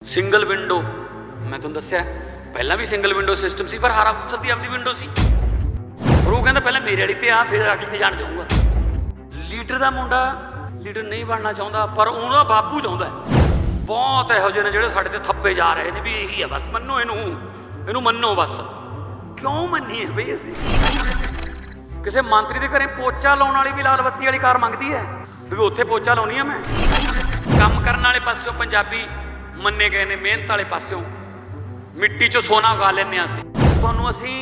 Single window ਮੈਂ ਤੁਹਾਨੂੰ ਦੱਸਿਆ ਪਹਿਲਾਂ ਵੀ ਸਿੰਗਲ ਵਿੰਡੋ ਸਿਸਟਮ ਸੀ, ਪਰ ਹਰ ਅਫਸਰ ਦੀ ਆਪਦੀ ਵਿੰਡੋ ਸੀ। ਪਰ ਉਹ ਕਹਿੰਦਾ ਪਹਿਲਾਂ ਮੇਰੇ ਵਾਲੀ ਤੇ ਆ, ਫਿਰ ਅਗਲੀ ਤੇ ਜਾਣ ਜਾਊਂਗਾ। ਲੀਡਰ ਦਾ ਮੁੰਡਾ ਲੀਡਰ ਨਹੀਂ ਬਣਨਾ ਚਾਹੁੰਦਾ, ਪਰ ਉਹਦਾ ਬਾਪੂ ਚਾਹੁੰਦਾ। ਬਹੁਤ ਇਹੋ ਜਿਹੇ ਨੇ ਜਿਹੜੇ ਸਾਡੇ ਤੇ ਥੱਪੇ ਜਾ ਰਹੇ ਨੇ ਵੀ ਇਹੀ ਆ, ਬਸ ਮੰਨੋ ਇਹਨੂੰ ਮੰਨੋ ਬਸ। ਕਿਉਂ ਮੰਨੀਏ ਬਈ ਅਸੀਂ? ਕਿਸੇ ਮੰਤਰੀ ਦੇ ਘਰੇ ਪੋਚਾ ਲਾਉਣ ਵਾਲੀ ਵੀ ਲਾਲ ਬੱਤੀ ਵਾਲੀ ਕਾਰ ਮੰਗਦੀ ਹੈ ਵੀ ਉੱਥੇ ਪੋਚਾ ਲਾਉਣੀ ਆ ਮੈਂ। ਕੰਮ ਕਰਨ ਵਾਲੇ ਪਾਸਿਓਂ ਪੰਜਾਬੀ ਮੰਨੇ ਗਏ ਨੇ, ਮਿਹਨਤ ਵਾਲੇ ਪਾਸਿਓਂ ਮਿੱਟੀ 'ਚੋਂ ਸੋਨਾ ਉਗਾ ਲੈਂਦੇ ਹਾਂ ਅਸੀਂ। ਤੁਹਾਨੂੰ ਅਸੀਂ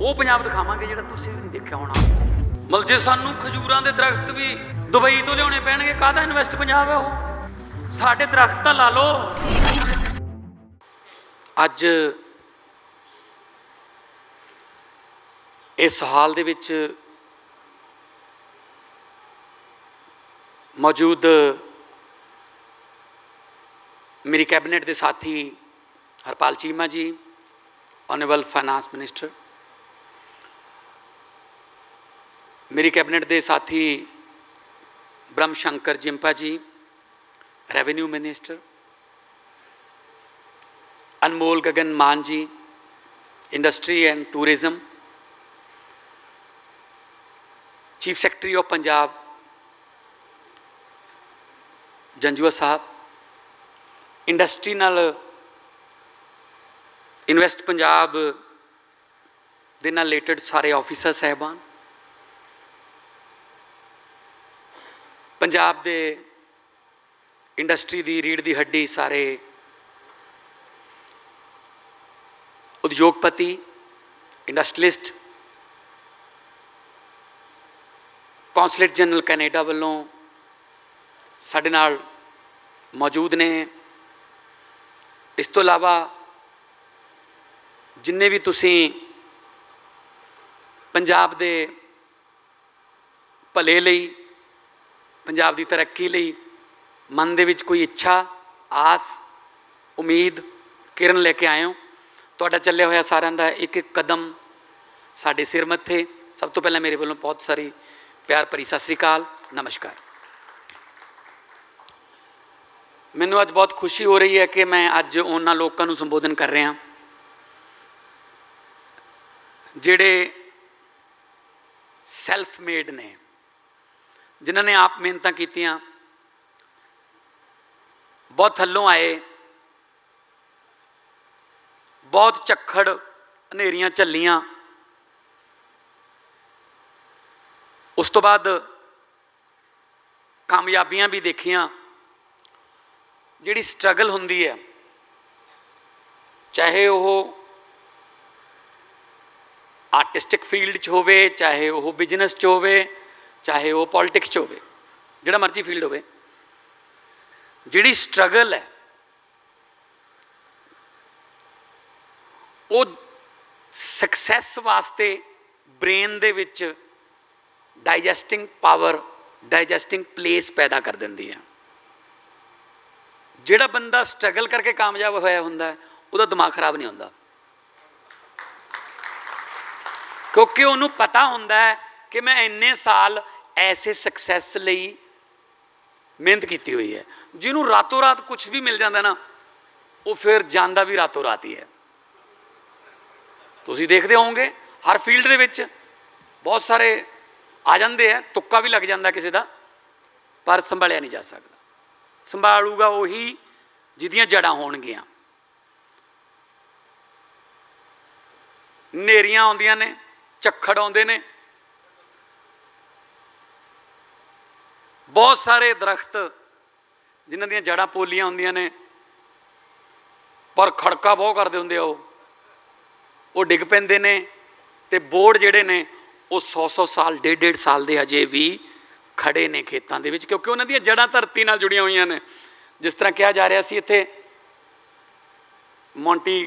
ਉਹ ਪੰਜਾਬ ਦਿਖਾਵਾਂਗੇ ਜਿਹੜਾ ਤੁਸੀਂ ਵੀ ਨਹੀਂ ਦੇਖਿਆ ਹੋਣਾ। ਮਤਲਬ ਜੇ ਸਾਨੂੰ ਖਜੂਰਾਂ ਦੇ ਦਰਖਤ ਵੀ ਦੁਬਈ ਤੋਂ ਲਿਆਉਣੇ ਪੈਣਗੇ, ਕਾਹਦਾ ਇਨਵੈਸਟ ਪੰਜਾਬ ਹੈ ਉਹ? ਸਾਡੇ ਦਰਖਤ ਤਾਂ ਲਾ ਲਓ। ਅੱਜ ਇਸ ਹਾਲ ਦੇ ਵਿੱਚ ਮੌਜੂਦ मेरी कैबिनेट के साथी Harpal Cheema ji, honourable finance minister, मेरी कैबिनेट के साथी Brahm Shankar Jimpa ji, revenue minister, Anmol Gagan Maan ji, industry and tourism, chief secretary of Punjab Janjua sahab, industry नाल इन्वेस्ट पंजाब दे नाल रिलेटेड सारे ऑफिसर साहबान, पंजाब दे इंडस्ट्री दी रीढ़ दी हड्डी सारे उद्योगपति, इंडस्ट्रीलिस्ट, कौंसलेट जनरल कैनेडा वालों साडे नाल मौजूद ने। इस तो इलावा जिन्ने भी तुसी पंजाब दे भले लई, पंजाब दी तरक्की लई मन दे विच कोई इच्छा, आस, उम्मीद, किरण लेके आए हो, तुहाडा चलिया होया सारिਆਂ ਦਾ एक एक कदम साडे सिर मत्थे। सब तो पहला मेरे वालों बहुत सारी प्यार भरी सत श्री अकाल, नमस्कार। मैनू अज बहुत खुशी हो रही है कि मैं अज उन्होंने लोगों को संबोधन कर रहा जिहड़े सैल्फ मेड ने, जिन्होंने आप मेहनत कीतियां, बहुत थल्लों आए, बहुत झक्खड़ हनेरियां झल्लियां, उस तो बाद कामयाबियां भी देखियां। जिहड़ी स्ट्रगल हुंदी है, चाहे वो आर्टिस्टिक फील्ड च होवे, चाहे वो बिजनेस च होवे, चाहे वो पॉलिटिक्स च होवे, जिहड़ा मर्जी फील्ड होवे, जिहड़ी स्ट्रगल है वो सक्सैस वास्ते ब्रेन दे विच डाइजैस्टिंग पावर, डाइजैस्टिंग प्लेस पैदा कर दिंदी है। जिहड़ा बंदा स्ट्रगल करके कामयाब होया हुंदा है, उहदा दिमाग खराब नहीं होंदा, क्योंकि उन्होंने पता हुंदा है कि मैं इन्ने साल ऐसे सक्सैस लई मेहनत की हुई है। जिन्होंने रातों रात कुछ भी मिल जाता ना, वो फिर जांदा भी रातों रात ही है। तुसीं देखते होंगे हर फील्ड दे विच बहुत सारे आ जाते हैं, तुक्का भी लग जाता किसी का, पर संभालिया नहीं जा सकता। संभालूगा वही जिहदियां जड़ां होणगियां। नेरियां आउंदियां ने, झक्खड़ आउंदे ने, बहुत सारे दरख्त जिन्हां दीयां जड़ां पोलियां हुंदियां ने, पर खड़का बहुत करदे हुंदे आ, वो डिग पैंदे ने, ते बोर्ड जिहड़े ने वो 100-100 साल, 1.5-1.5 साल दे अजे भी खड़े ने खेतों के विच, क्योंकि उन्होंने जड़ां धरती नाल जुड़ियां हुई ने। जिस तरह कहा जा रहा सी इत्थे मोंटी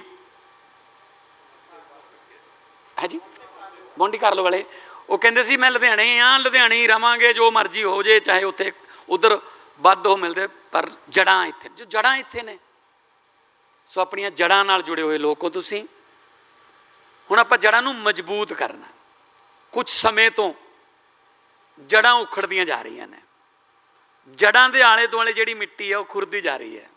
है जी, मोंटी कार्लो वाले, वो कहते सी मैं लुधियाने हाँ, लुधियाने ही रवांगे, जो मर्जी हो जाए, चाहे उत्थे उधर वध हो मिलते, पर जड़ां इत्थे, जो जड़ां इत्थे ने। सो अपनियां जड़ां नाल जुड़े हुए लोग हो तुसीं। हुण आपां जड़ां नूं मजबूत करना। कुछ समय तो जड़ां उखड़दियां जा रही ने, जड़ां दे आले दुआले जिहड़ी मिट्टी है वो खुरदी जा रही है।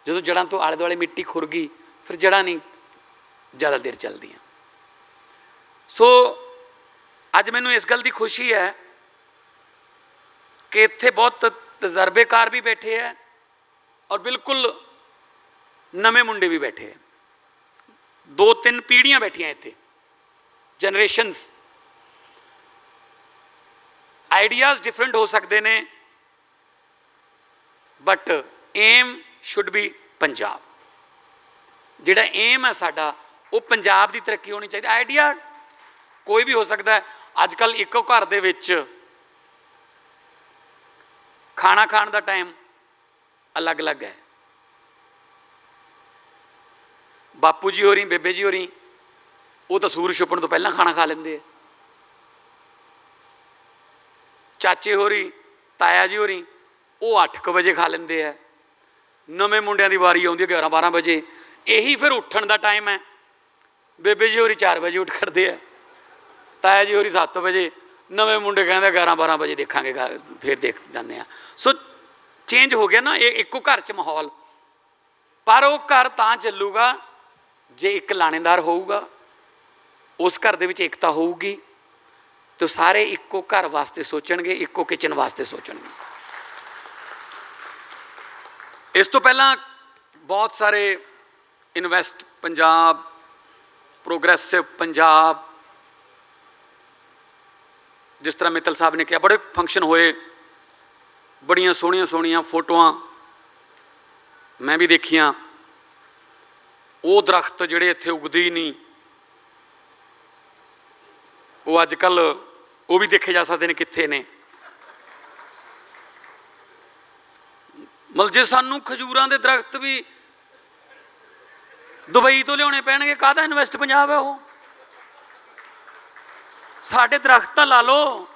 ਜਦੋਂ ਜੜ੍ਹਾਂ ਤੋਂ ਆਲੇ ਦੁਆਲੇ ਮਿੱਟੀ ਖੁਰ ਗਈ ਫਿਰ ਜੜ੍ਹਾਂ ਨਹੀਂ ਜ਼ਿਆਦਾ ਦੇਰ ਚੱਲਦੀਆਂ। ਸੋ ਅੱਜ ਮੈਨੂੰ ਇਸ ਗੱਲ ਦੀ ਖੁਸ਼ੀ ਹੈ ਕਿ ਇੱਥੇ ਬਹੁਤ ਤਜਰਬੇਕਾਰ ਵੀ ਬੈਠੇ ਹੈ ਔਰ ਬਿਲਕੁਲ ਨਵੇਂ ਮੁੰਡੇ ਵੀ ਬੈਠੇ ਹੈ। 2-3 ਪੀੜ੍ਹੀਆਂ ਬੈਠੀਆਂ ਇੱਥੇ, ਜਨਰੇਸ਼ਨਸ। ਆਈਡੀਆਜ਼ ਡਿਫਰੈਂਟ ਹੋ ਸਕਦੇ ਨੇ but aim should be Punjab. ਜਿਹੜਾ ਏਮ ਹੈ ਸਾਡਾ ਉਹ ਪੰਜਾਬ ਦੀ ਤਰੱਕੀ ਹੋਣੀ ਚਾਹੀਦੀ। ਆਈਡੀਆ ਕੋਈ ਵੀ ਹੋ ਸਕਦਾ ਹੈ। ਅੱਜ ਕੱਲ੍ਹ ਇੱਕੋ ਘਰ ਦੇ ਵਿੱਚ ਖਾਣਾ ਖਾਣ ਦਾ ਟਾਈਮ ਅਲੱਗ ਅਲੱਗ ਹੈ। ਬਾਪੂ ਜੀ ਹੋਰੀ, ਬੇਬੇ ਜੀ ਹੋਰੀ, ਉਹ ਤਾਂ ਸੂਰਜ ਛੁਪਣ ਤੋਂ ਪਹਿਲਾਂ ਖਾਣਾ ਖਾ ਲੈਂਦੇ ਆ। ਚਾਚੇ ਹੋਰੀ, ਤਾਇਆ ਜੀ ਹੋਰੀ, ਉਹ 8 ਵਜੇ ਖਾ ਲੈਂਦੇ ਆ। ਨਵੇਂ ਮੁੰਡਿਆਂ ਦੀ ਵਾਰੀ ਆਉਂਦੀ ਹੈ 11-12 ਵਜੇ। ਇਹੀ ਫਿਰ ਉੱਠਣ ਦਾ ਟਾਈਮ ਹੈ। ਬੇਬੇ ਜੀ ਹੋਰੀ 4 ਵਜੇ ਉੱਠ ਖੜਦੇ ਆ, ਤਾਇਆ ਜੀ ਹੋਰੀ 7 ਵਜੇ, ਨਵੇਂ ਮੁੰਡੇ ਕਹਿੰਦੇ 11-12 ਵਜੇ ਦੇਖਾਂਗੇ, ਫਿਰ ਦੇਖ ਜਾਂਦੇ ਆ। ਸੋ ਚੇਂਜ ਹੋ ਗਿਆ ਨਾ ਇਹ ਇੱਕੋ ਘਰ 'ਚ ਮਾਹੌਲ। ਪਰ ਉਹ ਘਰ ਤਾਂ ਚੱਲੂਗਾ ਜੇ ਇੱਕ ਲਾਣੇਦਾਰ ਹੋਊਗਾ, ਉਸ ਘਰ ਦੇ ਵਿੱਚ ਏਕਤਾ ਹੋਊਗੀ ਤਾਂ ਸਾਰੇ ਇੱਕੋ ਘਰ ਵਾਸਤੇ ਸੋਚਣਗੇ, ਇੱਕੋ ਕਿਚਨ ਵਾਸਤੇ ਸੋਚਣਗੇ। ਇਸ ਤੋਂ ਪਹਿਲਾਂ ਬਹੁਤ ਸਾਰੇ ਇਨਵੈਸਟ ਪੰਜਾਬ, ਪ੍ਰੋਗਰੈਸਿਵ ਪੰਜਾਬ, ਜਿਸ ਤਰ੍ਹਾਂ ਮਿੱਤਲ ਸਾਹਿਬ ਨੇ ਕਿਹਾ, ਬੜੇ ਫੰਕਸ਼ਨ ਹੋਏ, ਬੜੀਆਂ ਸੋਹਣੀਆਂ ਸੋਹਣੀਆਂ ਫੋਟੋਆਂ ਮੈਂ ਵੀ ਦੇਖੀਆਂ। ਉਹ ਦਰਖਤ ਜਿਹੜੇ ਇੱਥੇ ਉਗਦੇ ਹੀ ਨਹੀਂ, ਉਹ ਅੱਜ ਕੱਲ੍ਹ ਉਹ ਵੀ ਦੇਖੇ ਜਾ ਸਕਦੇ ਨੇ ਕਿੱਥੇ ਨੇ। ਮਤਲਬ ਜੇ ਸਾਨੂੰ ਖਜੂਰਾਂ ਦੇ ਦਰਖਤ ਵੀ ਦੁਬਈ ਤੋਂ ਲਿਆਉਣੇ ਪੈਣਗੇ, ਕਾਹਦਾ ਇਨਵੈਸਟ ਪੰਜਾਬ ਹੈ ਉਹ? ਸਾਡੇ ਦਰਖਤ ਤਾਂ ਲਾ ਲਓ।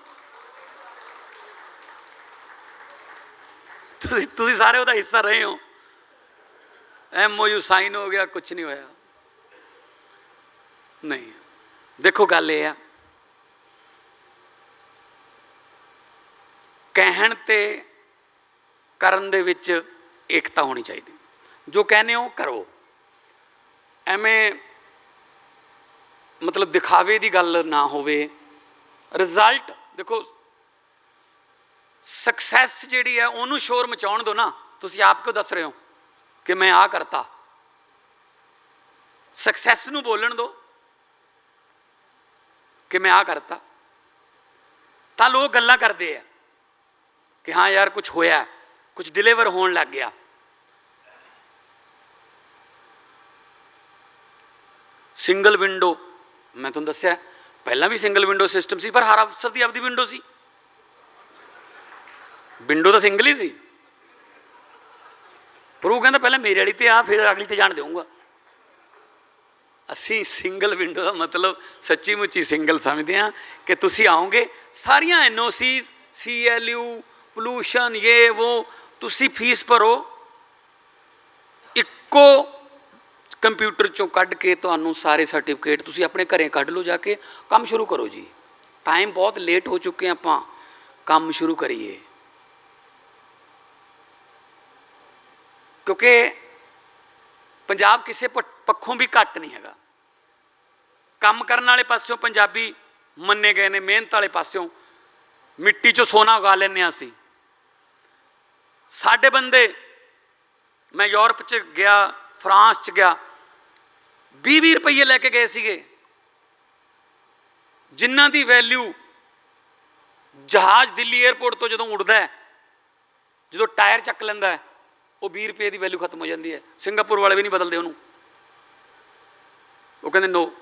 ਤੁਸੀਂ ਸਾਰੇ ਉਹਦਾ ਹਿੱਸਾ ਰਹੇ ਹੋ। MOU ਸਾਈਨ ਹੋ ਗਿਆ, ਕੁਛ ਨਹੀਂ ਹੋਇਆ। ਨਹੀਂ, ਦੇਖੋ ਗੱਲ ਇਹ ਆ, ਕਹਿਣ ਤੇ ਕਰਨ ਦੇ ਵਿੱਚ ਏਕਤਾ ਹੋਣੀ ਚਾਹੀਦੀ। ਜੋ ਕਹਿੰਦੇ ਹੋ ਕਰੋ। ਐਵੇਂ ਮਤਲਬ ਦਿਖਾਵੇ ਦੀ ਗੱਲ ਨਾ ਹੋਵੇ। ਰਿਜ਼ਲਟ ਦੇਖੋ, ਸਕਸੈਸ ਜਿਹੜੀ ਹੈ ਉਹਨੂੰ ਸ਼ੋਰ ਮਚਾਉਣ ਦਿਓ ਨਾ। ਤੁਸੀਂ ਆਪ ਕਿਉਂ ਦੱਸ ਰਹੇ ਹੋ ਕਿ ਮੈਂ ਆਹ ਕਰਤਾ? ਸਕਸੈਸ ਨੂੰ ਬੋਲਣ ਦਿਓ ਕਿ ਮੈਂ ਆਹ ਕਰਤਾ, ਤਾਂ ਲੋਕ ਗੱਲਾਂ ਕਰਦੇ ਆ ਕਿ ਹਾਂ ਯਾਰ ਕੁਛ ਹੋਇਆ, ਕੁਛ ਡਿਲੀਵਰ ਹੋਣ ਲੱਗ ਗਿਆ। ਸਿੰਗਲ ਵਿੰਡੋ, ਮੈਂ ਤੁਹਾਨੂੰ ਦੱਸਿਆ ਪਹਿਲਾਂ ਵੀ ਸਿੰਗਲ ਵਿੰਡੋ ਸਿਸਟਮ ਸੀ, ਪਰ ਹਰ ਅਫਸਰ ਦੀ ਆਪਦੀ ਵਿੰਡੋ ਸੀ। ਵਿੰਡੋ ਤਾਂ ਸਿੰਗਲ ਹੀ ਸੀ, ਪਰ ਉਹ ਕਹਿੰਦਾ ਪਹਿਲਾਂ ਮੇਰੇ ਵਾਲੀ ਤੇ ਆ, ਫਿਰ ਅਗਲੀ ਤੇ ਜਾਣ ਦੇਊਂਗਾ। ਅਸੀਂ ਸਿੰਗਲ ਵਿੰਡੋ ਦਾ ਮਤਲਬ ਸੱਚੀ ਮੁੱਚੀ ਸਿੰਗਲ ਸਮਝਦੇ ਹਾਂ ਕਿ ਤੁਸੀਂ ਆਓਗੇ, ਸਾਰੀਆਂ NOCs, CLU, ਪੋਲੂਸ਼ਨ, ਇਹ ਵੋ, ਤੁਸੀਂ ਫੀਸ ਭਰੋ, ਇੱਕੋ ਕੰਪਿਊਟਰ 'ਚੋਂ ਕੱਢ ਕੇ ਤੁਹਾਨੂੰ ਸਾਰੇ ਸਰਟੀਫਿਕੇਟ ਤੁਸੀਂ ਆਪਣੇ ਘਰੇ ਕੱਢ ਲਓ, ਜਾ ਕੇ ਕੰਮ ਸ਼ੁਰੂ ਕਰੋ ਜੀ। ਟਾਈਮ ਬਹੁਤ ਲੇਟ ਹੋ ਚੁੱਕੇ ਆਪਾਂ, ਕੰਮ ਸ਼ੁਰੂ ਕਰੀਏ। ਕਿਉਂਕਿ ਪੰਜਾਬ ਕਿਸੇ ਪੱਖੋਂ ਵੀ ਘੱਟ ਨਹੀਂ ਹੈਗਾ। ਕੰਮ ਕਰਨ ਵਾਲੇ ਪਾਸਿਓਂ ਪੰਜਾਬੀ ਮੰਨੇ ਗਏ ਨੇ, ਮਿਹਨਤ ਵਾਲੇ ਪਾਸਿਓਂ ਮਿੱਟੀ 'ਚੋਂ ਸੋਨਾ ਉਗਾ ਲੈਂਦੇ ਹਾਂ ਅਸੀਂ। ਸਾਡੇ ਬੰਦੇ, ਮੈਂ ਯੂਰਪ 'ਚ ਗਿਆ, ਫਰਾਂਸ 'ਚ ਗਿਆ, 20-20 ਰੁਪਈਏ ਲੈ ਕੇ ਗਏ ਸੀਗੇ, ਜਿਨ੍ਹਾਂ ਦੀ ਵੈਲਿਊ ਜਹਾਜ਼ ਦਿੱਲੀ ਏਅਰਪੋਰਟ ਤੋਂ ਜਦੋਂ ਉੱਡਦਾ, ਜਦੋਂ ਟਾਇਰ ਚੱਕ ਲੈਂਦਾ, ਉਹ 20 ਰੁਪਏ ਦੀ ਵੈਲਿਊ ਖਤਮ ਹੋ ਜਾਂਦੀ ਹੈ। ਸਿੰਗਾਪੁਰ ਵਾਲੇ ਵੀ ਨਹੀਂ ਬਦਲਦੇ ਉਹਨੂੰ। ਉਹ ਕਹਿੰਦੇ ਨੋ,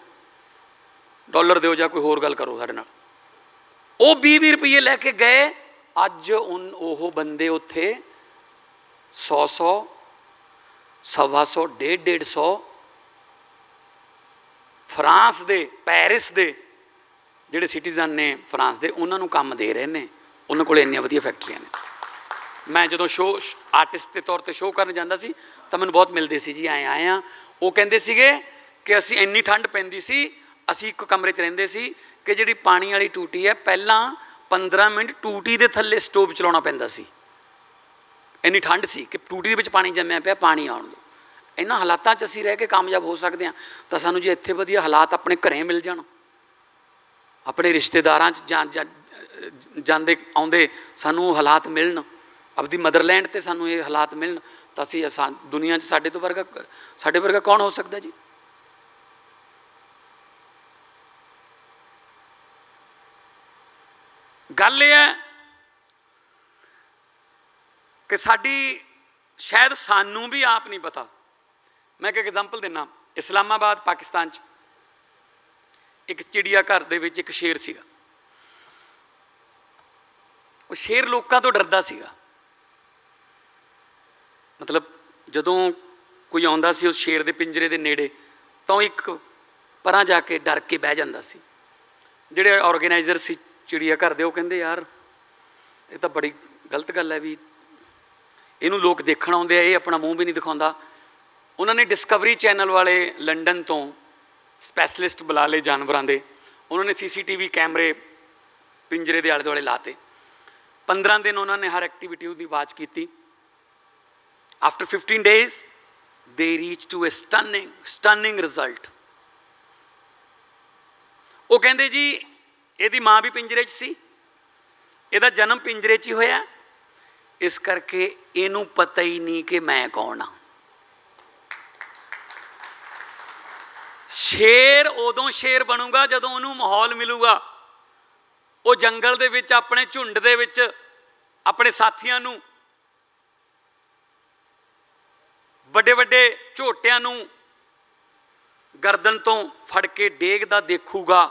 ਡਾਲਰ ਦਿਓ ਜਾਂ ਕੋਈ ਹੋਰ ਗੱਲ ਕਰੋ ਸਾਡੇ ਨਾਲ। ਉਹ 20-20 ਰੁਪਈਏ ਲੈ ਕੇ ਗਏ। ਅੱਜ ਉਹ ਬੰਦੇ ਉੱਥੇ 100-100, 125, 150, ਫਰਾਂਸ ਦੇ, ਪੈਰਿਸ ਦੇ ਜਿਹੜੇ ਸਿਟੀਜ਼ਨ ਨੇ ਫਰਾਂਸ ਦੇ, ਉਹਨਾਂ ਨੂੰ ਕੰਮ ਦੇ ਰਹੇ ਨੇ। ਉਹਨਾਂ ਕੋਲ ਇੰਨੀਆਂ ਵਧੀਆ ਫੈਕਟਰੀਆਂ ਨੇ। ਮੈਂ ਜਦੋਂ ਸ਼ੋਅ ਆਰਟਿਸਟ ਦੇ ਤੌਰ 'ਤੇ ਸ਼ੋਅ ਕਰਨ ਜਾਂਦਾ ਸੀ ਤਾਂ ਮੈਨੂੰ ਬਹੁਤ ਮਿਲਦੇ ਸੀ ਜੀ, ਆਏ ਹਾਂ। ਉਹ ਕਹਿੰਦੇ ਸੀਗੇ ਕਿ ਅਸੀਂ ਇੰਨੀ ਠੰਡ ਪੈਂਦੀ ਸੀ, ਅਸੀਂ ਇੱਕ ਕਮਰੇ 'ਚ ਰਹਿੰਦੇ ਸੀ ਕਿ ਜਿਹੜੀ ਪਾਣੀ ਵਾਲੀ ਟੂਟੀ ਹੈ, ਪਹਿਲਾਂ 15 ਮਿੰਟ ਟੂਟੀ ਦੇ ਥੱਲੇ ਸਟੋਵ ਚਲਾਉਣਾ ਪੈਂਦਾ ਸੀ। ਇੰਨੀ ਠੰਡ ਸੀ ਕਿ ਟੂਟੀ ਦੇ ਵਿੱਚ ਪਾਣੀ ਜੰਮਿਆ ਪਿਆ, ਪਾਣੀ ਆਉਣ ਦਿਓ। ਇਹਨਾਂ ਹਾਲਾਤਾਂ 'ਚ ਅਸੀਂ ਰਹਿ ਕੇ ਕਾਮਯਾਬ ਹੋ ਸਕਦੇ ਹਾਂ ਤਾਂ ਸਾਨੂੰ ਜੇ ਇੱਥੇ ਵਧੀਆ ਹਾਲਾਤ ਆਪਣੇ ਘਰੇ ਮਿਲ ਜਾਣ, ਆਪਣੇ ਰਿਸ਼ਤੇਦਾਰਾਂ 'ਚ ਜਾਂਦੇ ਆਉਂਦੇ ਸਾਨੂੰ ਹਾਲਾਤ ਮਿਲਣ, ਆਪਦੀ ਮਦਰਲੈਂਡ 'ਤੇ ਸਾਨੂੰ ਇਹ ਹਾਲਾਤ ਮਿਲਣ, ਤਾਂ ਅਸੀਂ ਦੁਨੀਆ 'ਚ ਸਾਡੇ ਵਰਗਾ ਕੌਣ ਹੋ ਸਕਦਾ ਜੀ। ਗੱਲ ਇਹ ਹੈ ਕਿ ਸਾਡੀ ਸ਼ਾਇਦ ਸਾਨੂੰ ਵੀ ਆਪ ਨਹੀਂ ਪਤਾ। ਮੈਂ ਇੱਕ ਐਗਜ਼ਾਮਪਲ ਦਿੰਦਾ, ਇਸਲਾਮਾਬਾਦ ਪਾਕਿਸਤਾਨ 'ਚ ਇੱਕ ਚਿੜੀਆ ਘਰ ਦੇ ਵਿੱਚ ਇੱਕ ਸ਼ੇਰ ਸੀਗਾ। ਉਹ ਸ਼ੇਰ ਲੋਕਾਂ ਤੋਂ ਡਰਦਾ ਸੀਗਾ, ਮਤਲਬ ਜਦੋਂ ਕੋਈ ਆਉਂਦਾ ਸੀ ਉਸ ਸ਼ੇਰ ਦੇ ਪਿੰਜਰੇ ਦੇ ਨੇੜੇ ਤਾਂ ਉਹ ਇੱਕ ਪਰਾਂ ਜਾ ਕੇ ਡਰ ਕੇ ਬਹਿ ਜਾਂਦਾ ਸੀ। ਜਿਹੜੇ ਆਰਗੇਨਾਈਜ਼ਰ ਸੀ ਚਿੜੀਆ ਘਰ ਦੇ, ਉਹ ਕਹਿੰਦੇ ਯਾਰ ਇਹ ਤਾਂ ਬੜੀ ਗਲਤ ਗੱਲ ਹੈ ਵੀ ਇਹਨੂੰ ਲੋਕ ਦੇਖਣ ਆਉਂਦੇ ਆ, ਇਹ ਆਪਣਾ ਮੂੰਹ ਵੀ ਨਹੀਂ ਦਿਖਾਉਂਦਾ। ਉਹਨਾਂ ਨੇ ਡਿਸਕਵਰੀ ਚੈਨਲ ਵਾਲੇ ਲੰਡਨ ਤੋਂ ਸਪੈਸ਼ਲਿਸਟ ਬੁਲਾ ਲਏ ਜਾਨਵਰਾਂ ਦੇ, ਉਹਨਾਂ ਨੇ CCTV ਕੈਮਰੇ ਪਿੰਜਰੇ ਦੇ ਆਲੇ ਦੁਆਲੇ ਲਾਤੇ। 15 ਦਿਨ ਉਹਨਾਂ ਨੇ ਹਰ ਐਕਟੀਵਿਟੀ ਉਹਦੀ ਵਾਚ ਕੀਤੀ। After 15 days they reached to a stunning result। ਉਹ ਕਹਿੰਦੇ ਜੀ ਇਹਦੀ ਮਾਂ ਵੀ ਪਿੰਜਰੇ 'ਚ ਸੀ, ਇਹਦਾ ਜਨਮ ਪਿੰਜਰੇ 'ਚ ਹੀ ਹੋਇਆ, ਇਸ ਕਰਕੇ ਇਹਨੂੰ ਪਤਾ ਹੀ ਨਹੀਂ ਕਿ ਮੈਂ ਕੌਣ ਹਾਂ। ਸ਼ੇਰ ਉਦੋਂ ਸ਼ੇਰ ਬਣੂਗਾ ਜਦੋਂ ਉਹਨੂੰ ਮਾਹੌਲ ਮਿਲੂਗਾ। ਉਹ ਜੰਗਲ ਦੇ ਵਿੱਚ ਆਪਣੇ ਝੁੰਡ ਦੇ ਵਿੱਚ ਆਪਣੇ ਸਾਥੀਆਂ ਨੂੰ, ਵੱਡੇ ਵੱਡੇ ਝੋਟਿਆਂ ਨੂੰ ਗਰਦਨ ਤੋਂ ਫੜ ਕੇ ਡੇਗਦਾ ਦੇਖੂਗਾ,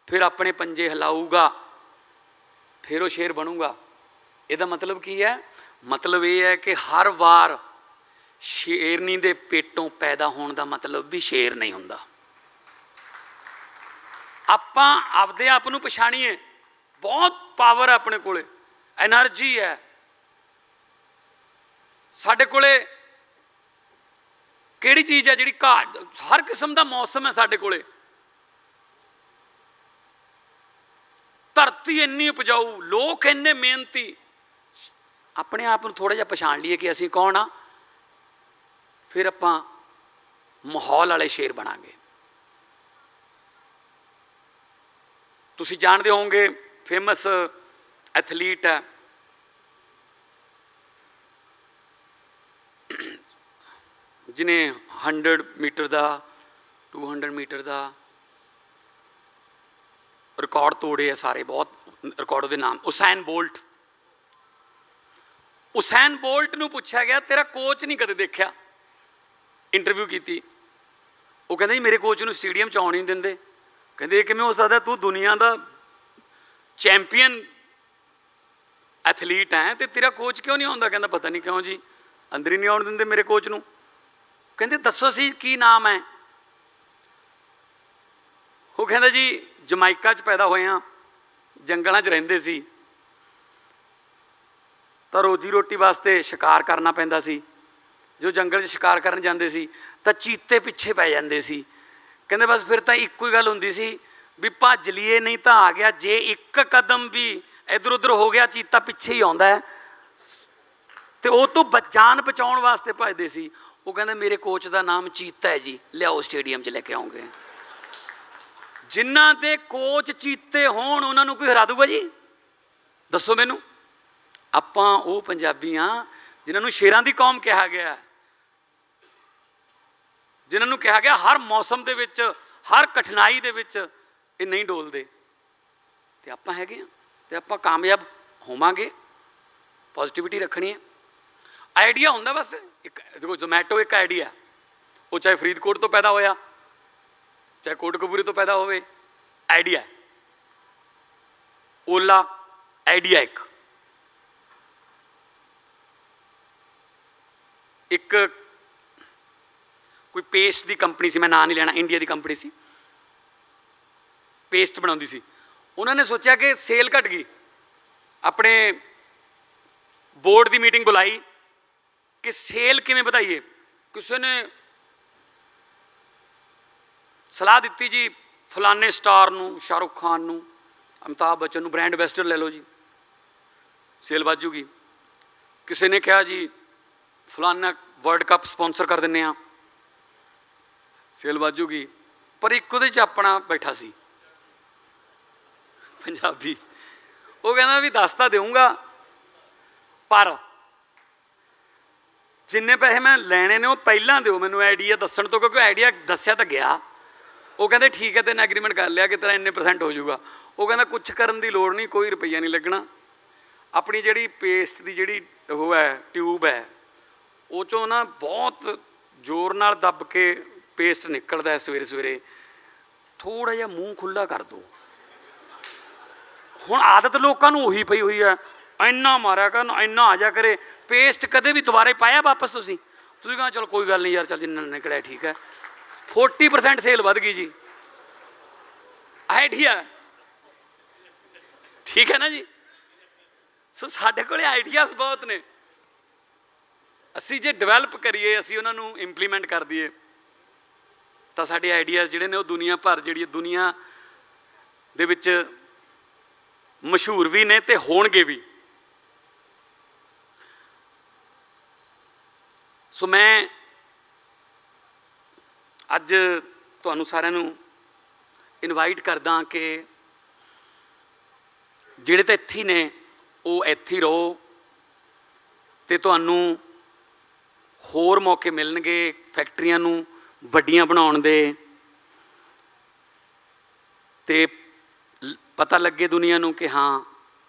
ਫਿਰ ਆਪਣੇ ਪੰਜੇ ਹਿਲਾਊਗਾ, ਫਿਰ ਉਹ ਸ਼ੇਰ ਬਣੂਗਾ। ਇਹਦਾ ਮਤਲਬ ਕੀ ਹੈ? ਮਤਲਬ ਇਹ ਹੈ ਕਿ ਹਰ ਵਾਰ ਸ਼ੇਰਨੀ ਦੇ ਪੇਟੋਂ ਪੈਦਾ ਹੋਣ ਦਾ ਮਤਲਬ ਵੀ ਸ਼ੇਰ ਨਹੀਂ ਹੁੰਦਾ। ਆਪਾਂ ਆਪਦੇ ਆਪ ਨੂੰ ਪਛਾਣੀਏ, ਬਹੁਤ ਪਾਵਰ ਹੈ ਆਪਣੇ ਕੋਲੇ, ਐਨਰਜੀ ਹੈ ਸਾਡੇ ਕੋਲੇ। ਕਿਹੜੀ ਚੀਜ਼ ਹੈ ਜਿਹੜੀ ਹਰ ਕਿਸਮ ਦਾ ਮੌਸਮ ਹੈ ਸਾਡੇ ਕੋਲੇ। ਧਰਤੀ ਇੰਨੀ ਉਪਜਾਊ, ਲੋਕ ਇੰਨੇ ਮਿਹਨਤੀ। ਆਪਣੇ ਆਪ ਨੂੰ ਥੋੜ੍ਹਾ ਜਿਹਾ ਪਛਾਣ ਲਈਏ ਕਿ ਅਸੀਂ ਕੌਣ ਆ, ਫਿਰ ਆਪਾਂ ਮਾਹੌਲ ਵਾਲੇ ਸ਼ੇਰ ਬਣਾਂਗੇ। ਤੁਸੀਂ ਜਾਣਦੇ ਹੋਵੋਗੇ ਫੇਮਸ ਐਥਲੀਟ ਹੈ ਜਿਹਨੇ 100 ਮੀਟਰ ਦਾ 200 ਮੀਟਰ ਦਾ ਰਿਕਾਰਡ ਤੋੜੇ ਆ ਸਾਰੇ, ਬਹੁਤ ਰਿਕਾਰਡ ਉਹਦੇ ਨਾਮ, ਉਸੈਨ ਬੋਲਟ। ਉਸੈਨ ਬੋਲਟ ਨੂੰ ਪੁੱਛਿਆ ਗਿਆ ਤੇਰਾ ਕੋਚ ਨਹੀਂ ਕਦੇ ਦੇਖਿਆ, ਇੰਟਰਵਿਊ ਕੀਤੀ। ਉਹ ਕਹਿੰਦਾ ਜੀ ਮੇਰੇ ਕੋਚ ਨੂੰ ਸਟੇਡੀਅਮ 'ਚ ਆਉਣ ਹੀ ਨਹੀਂ ਦਿੰਦੇ। ਕਹਿੰਦੇ ਇਹ ਕਿਵੇਂ ਹੋ ਸਕਦਾ, ਤੂੰ ਦੁਨੀਆ ਦਾ ਚੈਂਪੀਅਨ ਐਥਲੀਟ ਹੈ ਤੇ ਤੇਰਾ ਕੋਚ ਕਿਉਂ ਨਹੀਂ ਆਉਂਦਾ? ਕਹਿੰਦਾ ਪਤਾ ਨਹੀਂ ਕਿਉਂ ਜੀ, ਅੰਦਰ ਹੀ ਨਹੀਂ ਆਉਣ ਦਿੰਦੇ ਮੇਰੇ ਕੋਚ ਨੂੰ। ਕਹਿੰਦੇ ਦੱਸੋ ਸੀ ਕੀ ਨਾਮ ਹੈ? ਉਹ ਕਹਿੰਦਾ ਜੀ ਜਮਾਇਕਾ 'ਚ ਪੈਦਾ ਹੋਏ ਹਾਂ, ਜੰਗਲਾਂ 'ਚ ਰਹਿੰਦੇ ਸੀ ਤਾਂ ਰੋਜੀ ਰੋਟੀ ਵਾਸਤੇ ਸ਼ਿਕਾਰ ਕਰਨਾ ਪੈਂਦਾ ਸੀ। ਜੋ ਜੰਗਲ 'ਚ ਸ਼ਿਕਾਰ ਕਰਨ ਜਾਂਦੇ ਸੀ ਤਾਂ ਚੀਤੇ ਪਿੱਛੇ ਪੈ ਜਾਂਦੇ ਸੀ। ਕਹਿੰਦੇ ਬਸ ਫਿਰ ਤਾਂ ਇੱਕੋ ਹੀ ਗੱਲ ਹੁੰਦੀ ਸੀ ਵੀ ਭੱਜ ਲਈਏ ਨਹੀਂ ਤਾਂ ਆ ਗਿਆ, ਜੇ ਇੱਕ ਕਦਮ ਵੀ ਇੱਧਰ ਉੱਧਰ ਹੋ ਗਿਆ ਚੀਤਾ ਪਿੱਛੇ ਹੀ ਆਉਂਦਾ ਹੈ, ਤੇ ਉਹ ਤੋਂ ਜਾਨ ਬਚਾਉਣ ਵਾਸਤੇ ਭੱਜਦੇ ਸੀ। ਉਹ ਕਹਿੰਦੇ ਮੇਰੇ ਕੋਚ ਦਾ ਨਾਮ ਚੀਤਾ ਹੈ ਜੀ, ਲਿਆਓ ਸਟੇਡੀਅਮ 'ਚ ਲੈ ਕੇ ਆਉਂਗੇ। ਜਿਨ੍ਹਾਂ ਦੇ ਕੋਚ ਚੀਤੇ ਹੋਣ ਉਹਨਾਂ ਨੂੰ ਕੋਈ ਹਰਾ ਦੂਗਾ ਜੀ? ਦੱਸੋ ਮੈਨੂੰ। ਆਪਾਂ ਉਹ ਪੰਜਾਬੀ ਹਾਂ ਜਿਨ੍ਹਾਂ ਨੂੰ ਸ਼ੇਰਾਂ ਦੀ ਕੌਮ ਕਿਹਾ ਗਿਆ, ਜਿਨ੍ਹਾਂ ਨੂੰ ਕਿਹਾ ਗਿਆ ਹਰ ਮੌਸਮ ਦੇ ਵਿੱਚ, ਹਰ ਕਠਿਨਾਈ ਦੇ ਵਿੱਚ ਇਹ ਨਹੀਂ ਡੋਲਦੇ। ਤੇ ਆਪਾਂ ਹੈਗੇ ਹਾਂ ਤੇ ਆਪਾਂ ਕਾਮਯਾਬ ਹੋਵਾਂਗੇ। ਪੋਜ਼ਿਟਿਵਿਟੀ ਰੱਖਣੀ ਹੈ। ਆਈਡੀਆ ਹੁੰਦਾ ਬਸ ਇੱਕ। ਦੇਖੋ ਜ਼ੋਮੈਟੋ ਇੱਕ ਆਈਡੀਆ, ਉਹ ਚਾਹੇ ਫਰੀਦਕੋਟ ਤੋਂ ਪੈਦਾ ਹੋਇਆ, ਚਾਹੇ ਕੋਟਕਪੂਰੇ ਤੋਂ ਪੈਦਾ ਹੋਵੇ, ਆਈਡੀਆ। ਓਲਾ ਆਈਡੀਆ ਇੱਕ ਕੋਈ ਪੇਸਟ ਦੀ ਕੰਪਨੀ ਸੀ, ਮੈਂ ਨਾਂ ਨਹੀਂ ਲੈਣਾ, ਇੰਡੀਆ ਦੀ ਕੰਪਨੀ ਸੀ, ਪੇਸਟ ਬਣਾਉਂਦੀ ਸੀ। ਉਹਨਾਂ ਨੇ ਸੋਚਿਆ ਕਿ ਸੇਲ ਘਟ ਗਈ, ਆਪਣੇ ਬੋਰਡ ਦੀ ਮੀਟਿੰਗ ਬੁਲਾਈ ਕਿ ਸੇਲ ਕਿਵੇਂ ਵਧਾਈਏ। ਕਿਸੇ ਨੇ ਸਲਾਹ ਦਿੱਤੀ ਜੀ ਫਲਾਣੇ ਸਟਾਰ ਨੂੰ, ਸ਼ਾਹਰੁਖ ਖਾਨ ਨੂੰ, ਅਮਿਤਾਭ ਬੱਚਨ ਨੂੰ ਬ੍ਰਾਂਡ ਐਂਬੈਸਡਰ ਲੈ ਲਓ ਜੀ, ਸੇਲ ਵੱਧ ਜੂਗੀ। ਕਿਸੇ ਨੇ ਕਿਹਾ ਜੀ ਫਲਾਣਾ ਵਰਲਡ ਕੱਪ ਸਪੋਂਸਰ ਕਰ ਦਿੰਦੇ ਹਾਂ, ਸੇਲ ਵੱਧ ਜੂਗੀ। ਪਰ ਇੱਕ ਉਹਦੇ 'ਚ ਆਪਣਾ ਬੈਠਾ ਸੀ ਪੰਜਾਬੀ, ਉਹ ਕਹਿੰਦਾ ਵੀ ਦੱਸ ਤਾਂ ਦੇਊਂਗਾ ਪਰ ਜਿੰਨੇ ਪੈਸੇ ਮੈਂ ਲੈਣੇ ਨੇ ਉਹ ਪਹਿਲਾਂ ਦਿਓ ਮੈਨੂੰ ਆਈਡੀਆ ਦੱਸਣ ਤੋਂ, ਕਿਉਂਕਿ ਆਈਡੀਆ ਦੱਸਿਆ ਤਾਂ ਗਿਆ। ਉਹ ਕਹਿੰਦੇ ਠੀਕ ਹੈ, ਤੈਨੂੰ ਐਗਰੀਮੈਂਟ ਕਰ ਲਿਆ ਕਿ ਤੇਰਾ ਇੰਨੇ % ਹੋ ਜਾਊਗਾ। ਉਹ ਕਹਿੰਦਾ ਕੁਛ ਕਰਨ ਦੀ ਲੋੜ ਨਹੀਂ, ਕੋਈ ਰੁਪਈਆ ਨਹੀਂ ਲੱਗਣਾ। ਆਪਣੀ ਜਿਹੜੀ ਪੇਸਟ ਦੀ ਜਿਹੜੀ ਉਹ ਹੈ ਟਿਊਬ ਹੈ, ਉਹ 'ਚੋਂ ਨਾ ਬਹੁਤ ਜ਼ੋਰ ਨਾਲ ਦੱਬ ਕੇ ਪੇਸਟ ਨਿਕਲਦਾ ਸਵੇਰੇ ਸਵੇਰੇ। ਥੋੜ੍ਹਾ ਜਿਹਾ ਮੂੰਹ ਖੁੱਲ੍ਹਾ ਕਰ ਦਿਓ। ਹੁਣ ਆਦਤ ਲੋਕਾਂ ਨੂੰ ਉਹੀ ਪਈ ਹੋਈ ਹੈ, ਇੰਨਾ ਮਾਰਿਆ ਕਰਨ, ਇੰਨਾ ਆ ਜਾ ਕਰੇ। ਪੇਸਟ ਕਦੇ ਵੀ ਦੁਬਾਰੇ ਪਾਇਆ ਵਾਪਸ ਤੁਸੀਂ ਕਹਿੰਦਾ ਚਲੋ ਕੋਈ ਗੱਲ ਨਹੀਂ ਯਾਰ, ਚੱਲ ਜਿੰਨਾ ਨਿਕਲਿਆ ਠੀਕ ਹੈ। 40% ਸੇਲ ਵੱਧ ਗਈ ਜੀ। ਆਈਡੀਆ ਠੀਕ ਹੈ ਨਾ ਜੀ। ਸੋ ਸਾਡੇ ਕੋਲ ਆਈਡੀਆਜ਼ ਬਹੁਤ ਨੇ, ਅਸੀਂ ਜੇ ਡਿਵੈਲਪ ਕਰੀਏ, ਅਸੀਂ ਉਹਨਾਂ ਨੂੰ ਇੰਪਲੀਮੈਂਟ ਕਰ ਦਈਏ ਤਾਂ ਸਾਡੇ ਆਈਡੀਆਜ਼ ਜਿਹੜੇ ਨੇ ਉਹ ਦੁਨੀਆ ਭਰ, ਜਿਹੜੀ ਦੁਨੀਆ ਦੇ ਵਿੱਚ ਮਸ਼ਹੂਰ ਵੀ ਨੇ ਤੇ ਹੋਣਗੇ ਵੀ। ਸੋ ਮੈਂ ਅੱਜ ਤੁਹਾਨੂੰ ਸਾਰਿਆਂ ਨੂੰ ਇਨਵਾਈਟ ਕਰਦਾ ਕਿ ਜਿਹੜੇ ਤਾਂ ਇੱਥੇ ਨੇ ਉਹ ਇੱਥੇ ਹੀ ਰਹੋ ਅਤੇ ਤੁਹਾਨੂੰ ਹੋਰ ਮੌਕੇ ਮਿਲਣਗੇ ਫੈਕਟਰੀਆਂ ਨੂੰ ਵੱਡੀਆਂ ਬਣਾਉਣ ਦੇ, ਅਤੇ ਪਤਾ ਲੱਗੇ ਦੁਨੀਆ ਨੂੰ ਕਿ ਹਾਂ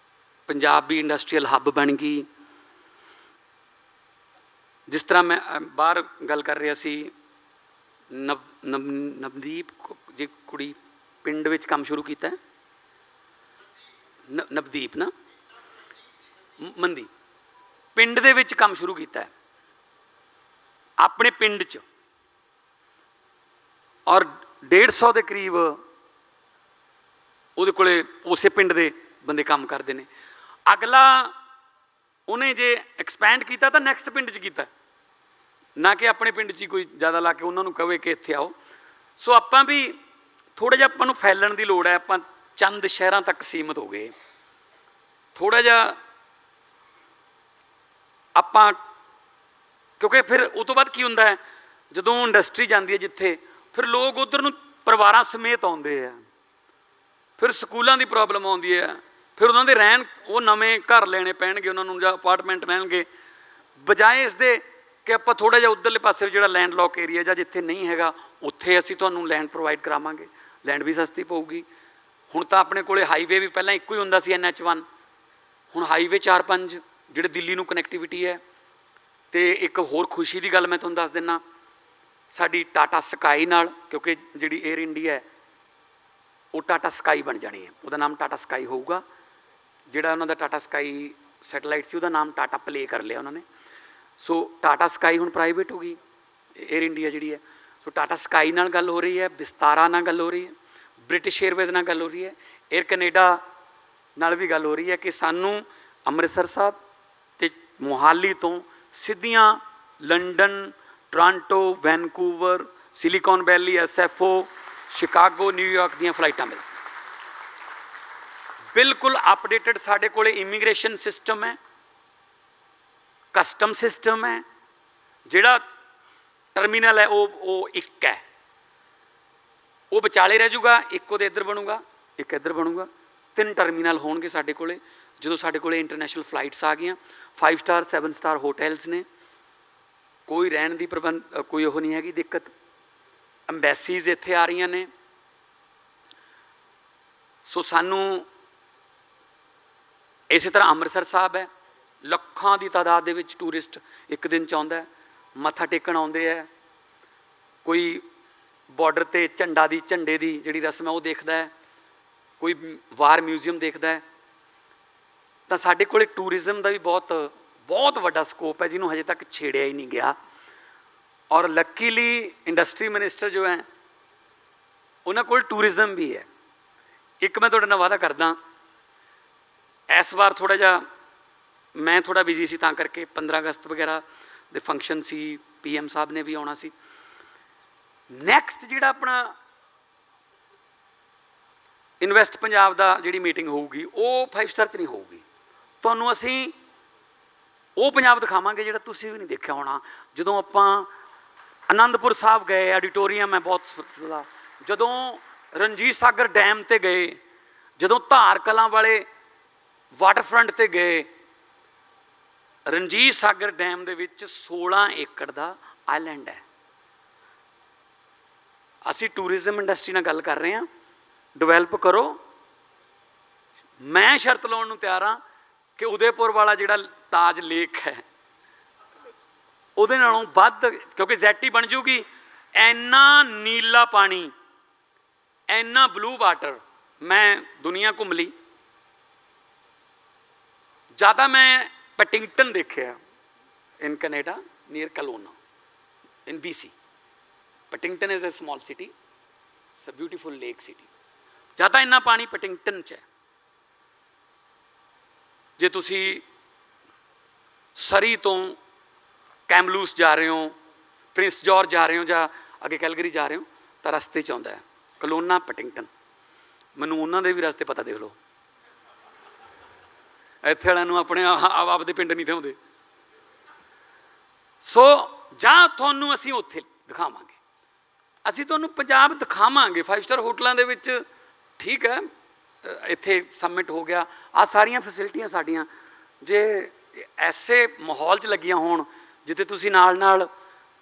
ਪੰਜਾਬ ਵੀ ਇੰਡਸਟਰੀਅਲ ਹੱਬ ਬਣ ਗਈ। ਜਿਸ ਤਰ੍ਹਾਂ ਮੈਂ ਬਾਹਰ ਗੱਲ ਕਰ ਰਿਹਾ ਸੀ, ਨਵਦੀਪ ਜੀ ਕੁੜੀ ਪਿੰਡ ਵਿੱਚ ਕੰਮ ਸ਼ੁਰੂ ਕੀਤਾ, ਨਵਦੀਪ ਨਾ ਮੰਦੀ ਪਿੰਡ ਦੇ ਵਿੱਚ ਕੰਮ ਸ਼ੁਰੂ ਕੀਤਾ ਆਪਣੇ ਪਿੰਡ 'ਚ, ਔਰ 150 ਦੇ ਕਰੀਬ ਉਹਦੇ ਕੋਲੇ ਉਸੇ ਪਿੰਡ ਦੇ ਬੰਦੇ ਕੰਮ ਕਰਦੇ ਨੇ। ਅਗਲਾ ਉਹਨੇ ਜੇ ਐਕਸਪੈਂਡ ਕੀਤਾ ਤਾਂ ਨੈਕਸਟ ਪਿੰਡ 'ਚ ਕੀਤਾ, ਨਾ ਕਿ ਆਪਣੇ ਪਿੰਡ 'ਚ ਹੀ ਕੋਈ ਜ਼ਿਆਦਾ ਲਾ ਕੇ ਉਹਨਾਂ ਨੂੰ ਕਹੇ ਕਿ ਇੱਥੇ ਆਓ। ਸੋ ਆਪਾਂ ਵੀ ਥੋੜ੍ਹਾ ਜਿਹਾ ਆਪਾਂ ਨੂੰ ਫੈਲਣ ਦੀ ਲੋੜ ਹੈ। ਆਪਾਂ ਚੰਦ ਸ਼ਹਿਰਾਂ ਤੱਕ ਸੀਮਤ ਹੋ ਗਏ। ਥੋੜ੍ਹਾ ਜਿਹਾ ਆਪਾਂ, ਕਿਉਂਕਿ ਫਿਰ ਉਹ ਤੋਂ ਬਾਅਦ ਕੀ ਹੁੰਦਾ ਹੈ, ਜਦੋਂ ਇੰਡਸਟਰੀ ਜਾਂਦੀ ਹੈ ਜਿੱਥੇ, ਫਿਰ ਲੋਕ ਉੱਧਰ ਨੂੰ ਪਰਿਵਾਰਾਂ ਸਮੇਤ ਆਉਂਦੇ ਆ। ਫਿਰ ਸਕੂਲਾਂ ਦੀ ਪ੍ਰੋਬਲਮ ਆਉਂਦੀ ਹੈ, ਫਿਰ ਉਹਨਾਂ ਦੇ ਰਹਿਣ, ਉਹ ਨਵੇਂ ਘਰ ਲੈਣੇ ਪੈਣਗੇ ਉਹਨਾਂ ਨੂੰ ਜਾਂ ਅਪਾਰਟਮੈਂਟ ਲੈਣਗੇ। ਬਜਾਏ ਇਸ ਦੇ ਕਿ ਆਪਾਂ ਥੋੜ੍ਹਾ ਜਿਹਾ ਉੱਧਰਲੇ ਪਾਸੇ ਜਿਹੜਾ ਲੈਂਡ ਲੋਕ ਏਰੀਆ ਜਾਂ ਜਿੱਥੇ ਨਹੀਂ ਹੈਗਾ ਉੱਥੇ ਅਸੀਂ ਤੁਹਾਨੂੰ ਲੈਂਡ ਪ੍ਰੋਵਾਈਡ ਕਰਾਵਾਂਗੇ, ਲੈਂਡ ਵੀ ਸਸਤੀ ਪਊਗੀ। ਹੁਣ ਤਾਂ ਆਪਣੇ ਕੋਲੇ ਹਾਈਵੇ ਵੀ ਪਹਿਲਾਂ ਇੱਕੋ ਹੀ ਹੁੰਦਾ ਸੀ NH1, ਹੁਣ ਹਾਈਵੇ 4-5 ਜਿਹੜੇ ਦਿੱਲੀ ਨੂੰ ਕਨੈਕਟੀਵਿਟੀ ਹੈ। ਅਤੇ ਇੱਕ ਹੋਰ ਖੁਸ਼ੀ ਦੀ ਗੱਲ ਮੈਂ ਤੁਹਾਨੂੰ ਦੱਸ ਦਿੰਦਾ, ਸਾਡੀ ਟਾਟਾ ਸਕਾਈ ਨਾਲ, ਕਿਉਂਕਿ ਜਿਹੜੀ ਏਅਰ ਇੰਡੀਆ ਹੈ ਉਹ ਟਾਟਾ ਸਕਾਈ ਬਣ ਜਾਣੀ ਹੈ, ਉਹਦਾ ਨਾਮ ਟਾਟਾ ਸਕਾਈ ਹੋਊਗਾ। ਜਿਹੜਾ ਉਹਨਾਂ ਦਾ ਟਾਟਾ ਸਕਾਈ ਸੈਟੇਲਾਈਟ ਸੀ ਉਹਦਾ ਨਾਮ ਟਾਟਾ ਪਲੇ ਕਰ ਲਿਆ ਉਹਨਾਂ ਨੇ। ਸੋ ਟਾਟਾ ਸਕਾਈ ਹੁਣ ਪ੍ਰਾਈਵੇਟ ਹੋ ਗਈ, ਏਅਰ ਇੰਡੀਆ ਜਿਹੜੀ ਹੈ। ਸੋ ਟਾਟਾ ਸਕਾਈ ਨਾਲ ਗੱਲ ਹੋ ਰਹੀ ਹੈ, ਵਿਸਤਾਰਾ ਨਾਲ ਗੱਲ ਹੋ ਰਹੀ ਹੈ, ਬ੍ਰਿਟਿਸ਼ ਏਅਰਵੇਜ਼ ਨਾਲ ਗੱਲ ਹੋ ਰਹੀ ਹੈ, ਏਅਰ ਕੈਨੇਡਾ ਨਾਲ ਵੀ ਗੱਲ ਹੋ ਰਹੀ ਹੈ ਕਿ ਸਾਨੂੰ ਅੰਮ੍ਰਿਤਸਰ ਸਾਹਿਬ ਅਤੇ ਮੋਹਾਲੀ ਤੋਂ ਸਿੱਧੀਆਂ ਲੰਡਨ, ਟੋਰਾਂਟੋ, ਵੈਨਕੂਵਰ, ਸਿਲੀਕਨ ਵੈਲੀ, SFO, ਸ਼ਿਕਾਗੋ, ਨਿਊਯਾਰਕ ਦੀਆਂ ਫਲਾਈਟਾਂ ਮਿਲ ਬਿਲਕੁਲ ਅਪਡੇਟਡ। ਸਾਡੇ ਕੋਲ ਇਮੀਗ੍ਰੇਸ਼ਨ ਸਿਸਟਮ ਹੈ, ਕਸਟਮ ਸਿਸਟਮ ਹੈ, ਜਿਹੜਾ ਟਰਮੀਨਲ ਹੈ ਉਹ ਇੱਕ ਹੈ, ਉਹ ਵਿਚਾਲੇ ਰਹਿ ਜੂਗਾ, ਇੱਕ ਉਹਦੇ ਇੱਧਰ ਬਣੂਗਾ, ਇੱਕ ਇੱਧਰ ਬਣੂਗਾ। 3 ਟਰਮੀਨਲ ਹੋਣਗੇ ਸਾਡੇ ਕੋਲ। ਜਦੋਂ ਸਾਡੇ ਕੋਲ ਇੰਟਰਨੈਸ਼ਨਲ ਫਲਾਈਟਸ ਆ ਗਈਆਂ, 5 ਸਟਾਰ 7 ਸਟਾਰ ਹੋਟਲਸ ਨੇ, ਕੋਈ ਰਹਿਣ ਦੀ ਪ੍ਰਬੰਧ ਕੋਈ ਉਹ ਨਹੀਂ ਹੈਗੀ ਦਿੱਕਤ। ਅੰਬੈਸੀਜ਼ ਇੱਥੇ ਆ ਰਹੀਆਂ ਨੇ। ਸੋ ਸਾਨੂੰ ਇਸੇ ਤਰ੍ਹਾਂ ਅੰਮ੍ਰਿਤਸਰ ਸਾਹਿਬ ਹੈ, ਲੱਖਾਂ ਦੀ ਤਾਦਾਦ ਦੇ ਵਿੱਚ ਟੂਰਿਸਟ ਇੱਕ ਦਿਨ 'ਚ ਆਉਂਦਾ, ਮੱਥਾ ਟੇਕਣ ਆਉਂਦੇ ਹੈ। ਕੋਈ ਬਾਰਡਰ 'ਤੇ ਝੰਡੇ ਦੀ ਜਿਹੜੀ ਰਸਮ ਹੈ ਉਹ ਦੇਖਦਾ ਹੈ, ਕੋਈ ਵਾਰ ਮਿਊਜ਼ੀਅਮ ਦੇਖਦਾ ਹੈ। ਤਾਂ ਸਾਡੇ ਕੋਲ ਟੂਰਿਜ਼ਮ ਦਾ ਵੀ ਬਹੁਤ ਵੱਡਾ ਸਕੋਪ ਹੈ, ਜਿਹਨੂੰ ਹਜੇ ਤੱਕ ਛੇੜਿਆ ਹੀ ਨਹੀਂ ਗਿਆ। ਔਰ ਲੱਕੀਲੀ ਇੰਡਸਟਰੀ ਮਿਨਿਸਟਰ ਜੋ ਹੈ ਉਹਨਾਂ ਕੋਲ ਟੂਰਿਜ਼ਮ ਵੀ ਹੈ। ਇੱਕ ਮੈਂ ਤੁਹਾਡੇ ਨਾਲ ਵਾਅਦਾ ਕਰਦਾ, ਇਸ ਵਾਰ ਥੋੜ੍ਹਾ ਜਿਹਾ ਮੈਂ ਥੋੜ੍ਹਾ ਬਿਜ਼ੀ ਸੀ, ਤਾਂ ਕਰਕੇ 15 ਅਗਸਤ ਵਗੈਰਾ ਦੇ ਫੰਕਸ਼ਨ ਸੀ, PM ਸਾਹਿਬ ਨੇ ਵੀ ਆਉਣਾ ਸੀ। ਨੈਕਸਟ ਜਿਹੜਾ ਆਪਣਾ ਇਨਵੈਸਟ ਪੰਜਾਬ ਦਾ ਜਿਹੜੀ ਮੀਟਿੰਗ ਹੋਊਗੀ ਉਹ 5 ਸਟਾਰ 'ਚ ਨਹੀਂ ਹੋਊਗੀ। ਤੁਹਾਨੂੰ ਅਸੀਂ ਉਹ ਪੰਜਾਬ ਦਿਖਾਵਾਂਗੇ ਜਿਹੜਾ ਤੁਸੀਂ ਵੀ ਨਹੀਂ ਦੇਖਿਆ ਹੋਣਾ। ਜਦੋਂ ਆਪਾਂ ਆਨੰਦਪੁਰ ਸਾਹਿਬ ਗਏ, ਆਡੀਟੋਰੀਅਮ ਹੈ ਬਹੁਤ। ਜਦੋਂ ਰਣਜੀਤ ਸਾਗਰ ਡੈਮ ਤੇ ਗਏ, ਜਦੋਂ ਧਾਰ ਕਲਾਂ ਵਾਲੇ ਵਾਟਰਫਰੰਟ ਤੇ ਗਏ, ਰਣਜੀਤ ਸਾਗਰ ਡੈਮ ਦੇ ਵਿੱਚ 16 ਏਕੜ ਦਾ ਆਈਲੈਂਡ ਹੈ। ਅਸੀਂ ਟੂਰਿਜ਼ਮ ਇੰਡਸਟਰੀ ਨਾਲ ਗੱਲ ਕਰ ਰਹੇ ਹਾਂ, ਡਿਵੈਲਪ ਕਰੋ। ਮੈਂ ਸ਼ਰਤ ਲਾਉਣ ਨੂੰ ਤਿਆਰ ਹਾਂ ਕਿ ਉਦੈਪੁਰ ਵਾਲਾ ਜਿਹੜਾ ਤਾਜ ਲੇਕ ਹੈ ਉਹਦੇ ਨਾਲੋਂ ਵੱਧ, ਕਿਉਂਕਿ ਜ਼ੈਟੀ ਬਣ ਜੂਗੀ, ਇੰਨਾ ਨੀਲਾ ਪਾਣੀ, ਇੰਨਾ ਬਲੂ ਵਾਟਰ। ਮੈਂ ਦੁਨੀਆ ਘੁੰਮ ਲਈ, ਜ਼ਿਆਦਾ ਮੈਂ ਪੈਟਿੰਗਟਨ ਦੇਖਿਆ in Canada near Kelowna in BC। Penticton is a small city, it's a beautiful lake city. ਜ਼ਿਆਦਾ ਇੰਨਾ ਪਾਣੀ ਪੈਟਿੰਗਟਨ 'ਚ ਹੈ। ਜੇ ਤੁਸੀਂ ਸਰੀ ਤੋਂ ਕੈਮਲੂਸ ਜਾ ਰਹੇ ਹੋ, ਪ੍ਰਿੰਸ ਜੌਰਜ ਜਾ ਰਹੇ ਹੋ, ਜਾਂ ਅੱਗੇ ਕੈਲਗਰੀ ਜਾ ਰਹੇ ਹੋ, ਤਾਂ ਰਸਤੇ 'ਚ ਆਉਂਦਾ ਹੈ ਕਲੋਨਾ ਪੈਟਿੰਗਟਨ। ਮੈਨੂੰ ਉਹਨਾਂ ਦੇ ਵੀ ਰਸਤੇ ਪਤਾ, ਦੇਖ ਲਓ। ਇੱਥੇ ਵਾਲਿਆਂ ਨੂੰ ਆਪਣੇ ਆਪਦੇ ਪਿੰਡ ਨਹੀਂ ਥਿਆਉਂਦੇ। ਸੋ ਜਾਂ ਤੁਹਾਨੂੰ ਅਸੀਂ ਉੱਥੇ ਦਿਖਾਵਾਂਗੇ, ਅਸੀਂ ਤੁਹਾਨੂੰ ਪੰਜਾਬ ਦਿਖਾਵਾਂਗੇ 5 ਸਟਾਰ ਹੋਟਲਾਂ ਦੇ ਵਿੱਚ। ਠੀਕ ਹੈ, ਇੱਥੇ ਸਬਮਿਟ ਹੋ ਗਿਆ, ਆਹ ਸਾਰੀਆਂ ਫੈਸਿਲਿਟੀਆਂ ਸਾਡੀਆਂ ਜੇ ਐਸੇ ਮਾਹੌਲ 'ਚ ਲੱਗੀਆਂ ਹੋਣ ਜਿੱਥੇ ਤੁਸੀਂ ਨਾਲ ਨਾਲ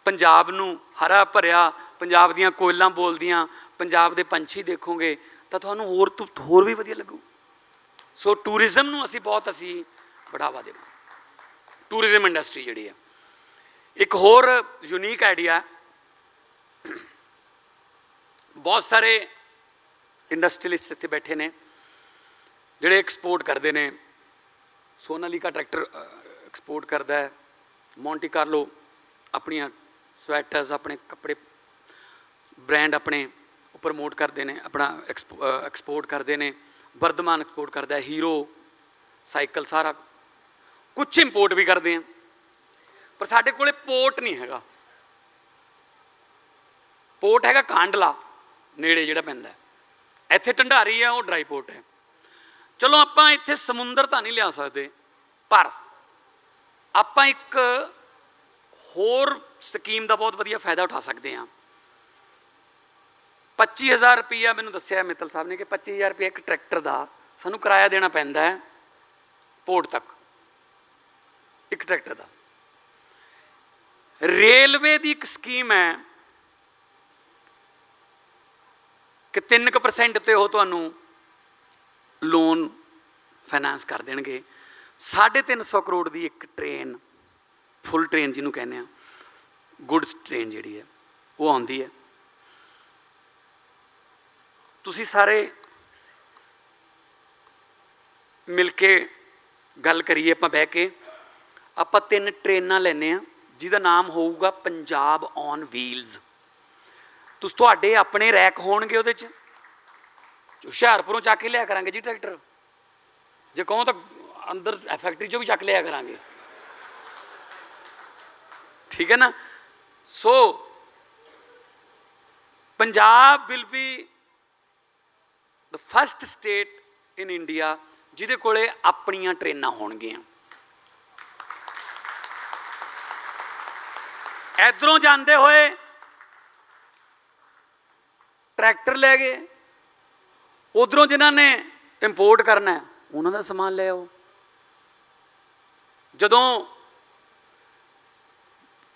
ਪੰਜਾਬ ਨੂੰ ਹਰਾ ਭਰਿਆ, ਪੰਜਾਬ ਦੀਆਂ ਕੋਇਲਾਂ ਬੋਲਦੀਆਂ, ਪੰਜਾਬ ਦੇ ਪੰਛੀ ਦੇਖੋਗੇ, ਤਾਂ ਤੁਹਾਨੂੰ ਹੋਰ ਵੀ ਵਧੀਆ ਲੱਗੂ। ਸੋ ਟੂਰਿਜ਼ਮ ਨੂੰ ਅਸੀਂ ਬੜਾਵਾ ਦੇਵਾਂਗੇ। ਟੂਰਿਜ਼ਮ ਇੰਡਸਟਰੀ ਜਿਹੜੀ ਹੈ, ਇੱਕ ਹੋਰ ਯੂਨੀਕ ਆਈਡੀਆ, ਬਹੁਤ ਸਾਰੇ ਇੰਡਸਟਰੀਅਲਿਸਟ ਇੱਥੇ ਬੈਠੇ ਨੇ ਜਿਹੜੇ ਐਕਸਪੋਰਟ ਕਰਦੇ ਨੇ। ਸੋਨਾਲੀਕਾ ਟਰੈਕਟਰ ਐਕਸਪੋਰਟ ਕਰਦਾ ਹੈ, ਮੌਂਟੀ ਕਾਰਲੋ ਆਪਣੀਆਂ ਸਵੈਟਰਸ, ਆਪਣੇ ਕੱਪੜੇ ਬ੍ਰਾਂਡ ਆਪਣੇ ਉਹ ਪ੍ਰਮੋਟ ਕਰਦੇ ਨੇ, ਆਪਣਾ ਐਕਸਪੋਰਟ ਕਰਦੇ ਨੇ। ਵਰਧਮਾਨ ਐਕਸਪੋਰਟ ਕਰਦਾ ਹੈ, ਹੀਰੋ ਸਾਈਕਲ, ਸਾਰਾ ਕੁਛ ਇੰਪੋਰਟ ਵੀ ਕਰਦੇ ਹਾਂ। ਪਰ ਸਾਡੇ ਕੋਲੇ ਪੋਰਟ ਨਹੀਂ ਹੈਗਾ। ਪੋਰਟ ਹੈਗਾ ਕਾਂਡਲਾ ਨੇੜੇ ਜਿਹੜਾ ਪੈਂਦਾ, ਇੱਥੇ ਢੰਡਾਰੀ ਹੈ, ਉਹ ਡਰਾਈ ਪੋਰਟ ਹੈ। ਚਲੋ ਆਪਾਂ ਇੱਥੇ ਸਮੁੰਦਰ ਤਾਂ ਨਹੀਂ ਲਿਆ ਸਕਦੇ, ਪਰ ਆਪਾਂ ਇੱਕ ਹੋਰ ਸਕੀਮ ਦਾ ਬਹੁਤ ਵਧੀਆ ਫਾਇਦਾ ਉਠਾ ਸਕਦੇ ਹਾਂ। 25,000 ਰੁਪਈਆ ਮੈਨੂੰ ਦੱਸਿਆ ਮਿੱਤਲ ਸਾਹਿਬ ਨੇ ਕਿ 25,000 ਰੁਪਈਆ ਇੱਕ ਟਰੈਕਟਰ ਦਾ ਸਾਨੂੰ ਕਿਰਾਇਆ ਦੇਣਾ ਪੈਂਦਾ ਹੈ ਪੋਰਟ ਤੱਕ, ਇੱਕ ਟਰੈਕਟਰ ਦਾ। ਰੇਲਵੇ ਦੀ ਇੱਕ ਸਕੀਮ ਹੈ ਕਿ 3% ਤੇ ਉਹ ਤੁਹਾਨੂੰ ਲੋਨ ਫਾਈਨਾਂਸ ਕਰ ਦੇਣਗੇ। 350 ਕਰੋੜ ਦੀ ਇੱਕ ਟ੍ਰੇਨ, ਫੁੱਲ ਟ੍ਰੇਨ ਜਿਹਨੂੰ ਕਹਿੰਦੇ ਆ, ਗੁੱਡਸ ਟ੍ਰੇਨ ਜਿਹੜੀ ਹੈ ਉਹ ਆਉਂਦੀ ਹੈ। ਤੁਸੀਂ ਸਾਰੇ ਮਿਲ ਕੇ ਗੱਲ ਕਰੀਏ, ਆਪਾਂ ਬਹਿ ਕੇ, ਆਪਾਂ 3 ਟ੍ਰੇਨਾਂ ਲੈਂਦੇ ਹਾਂ ਜਿਹਦਾ ਨਾਮ ਹੋਊਗਾ ਪੰਜਾਬ ਔਨ ਵੀਲਜ਼। ਤੁਹਾਡੇ ਆਪਣੇ ਰੈਕ ਹੋਣਗੇ ਉਹਦੇ 'ਚ, ਹੁਸ਼ਿਆਰਪੁਰੋਂ ਚੱਕ ਕੇ ਲਿਆ ਕਰਾਂਗੇ ਜੀ ਟਰੈਕਟਰ, ਜੇ ਕਹੋ ਤਾਂ ਅੰਦਰ ਫੈਕਟਰੀ 'ਚੋਂ ਵੀ ਚੱਕ ਲਿਆ ਕਰਾਂਗੇ। ਠੀਕ ਹੈ ਨਾ। So Punjab will be the first state in India ਜਿਹਦੇ ਕੋਲੇ ਆਪਣੀਆਂ ਟ੍ਰੇਨਾਂ ਹੋਣਗੀਆਂ। ਇੱਧਰੋਂ ਜਾਂਦੇ ਹੋਏ ਟਰੈਕਟਰ ਲੈ ਗਏ, ਉਧਰੋਂ ਜਿਨ੍ਹਾਂ ਨੇ ਇੰਪੋਰਟ ਕਰਨਾ ਉਹਨਾਂ ਦਾ ਸਮਾਨ ਲੈ ਆਓ। ਜਦੋਂ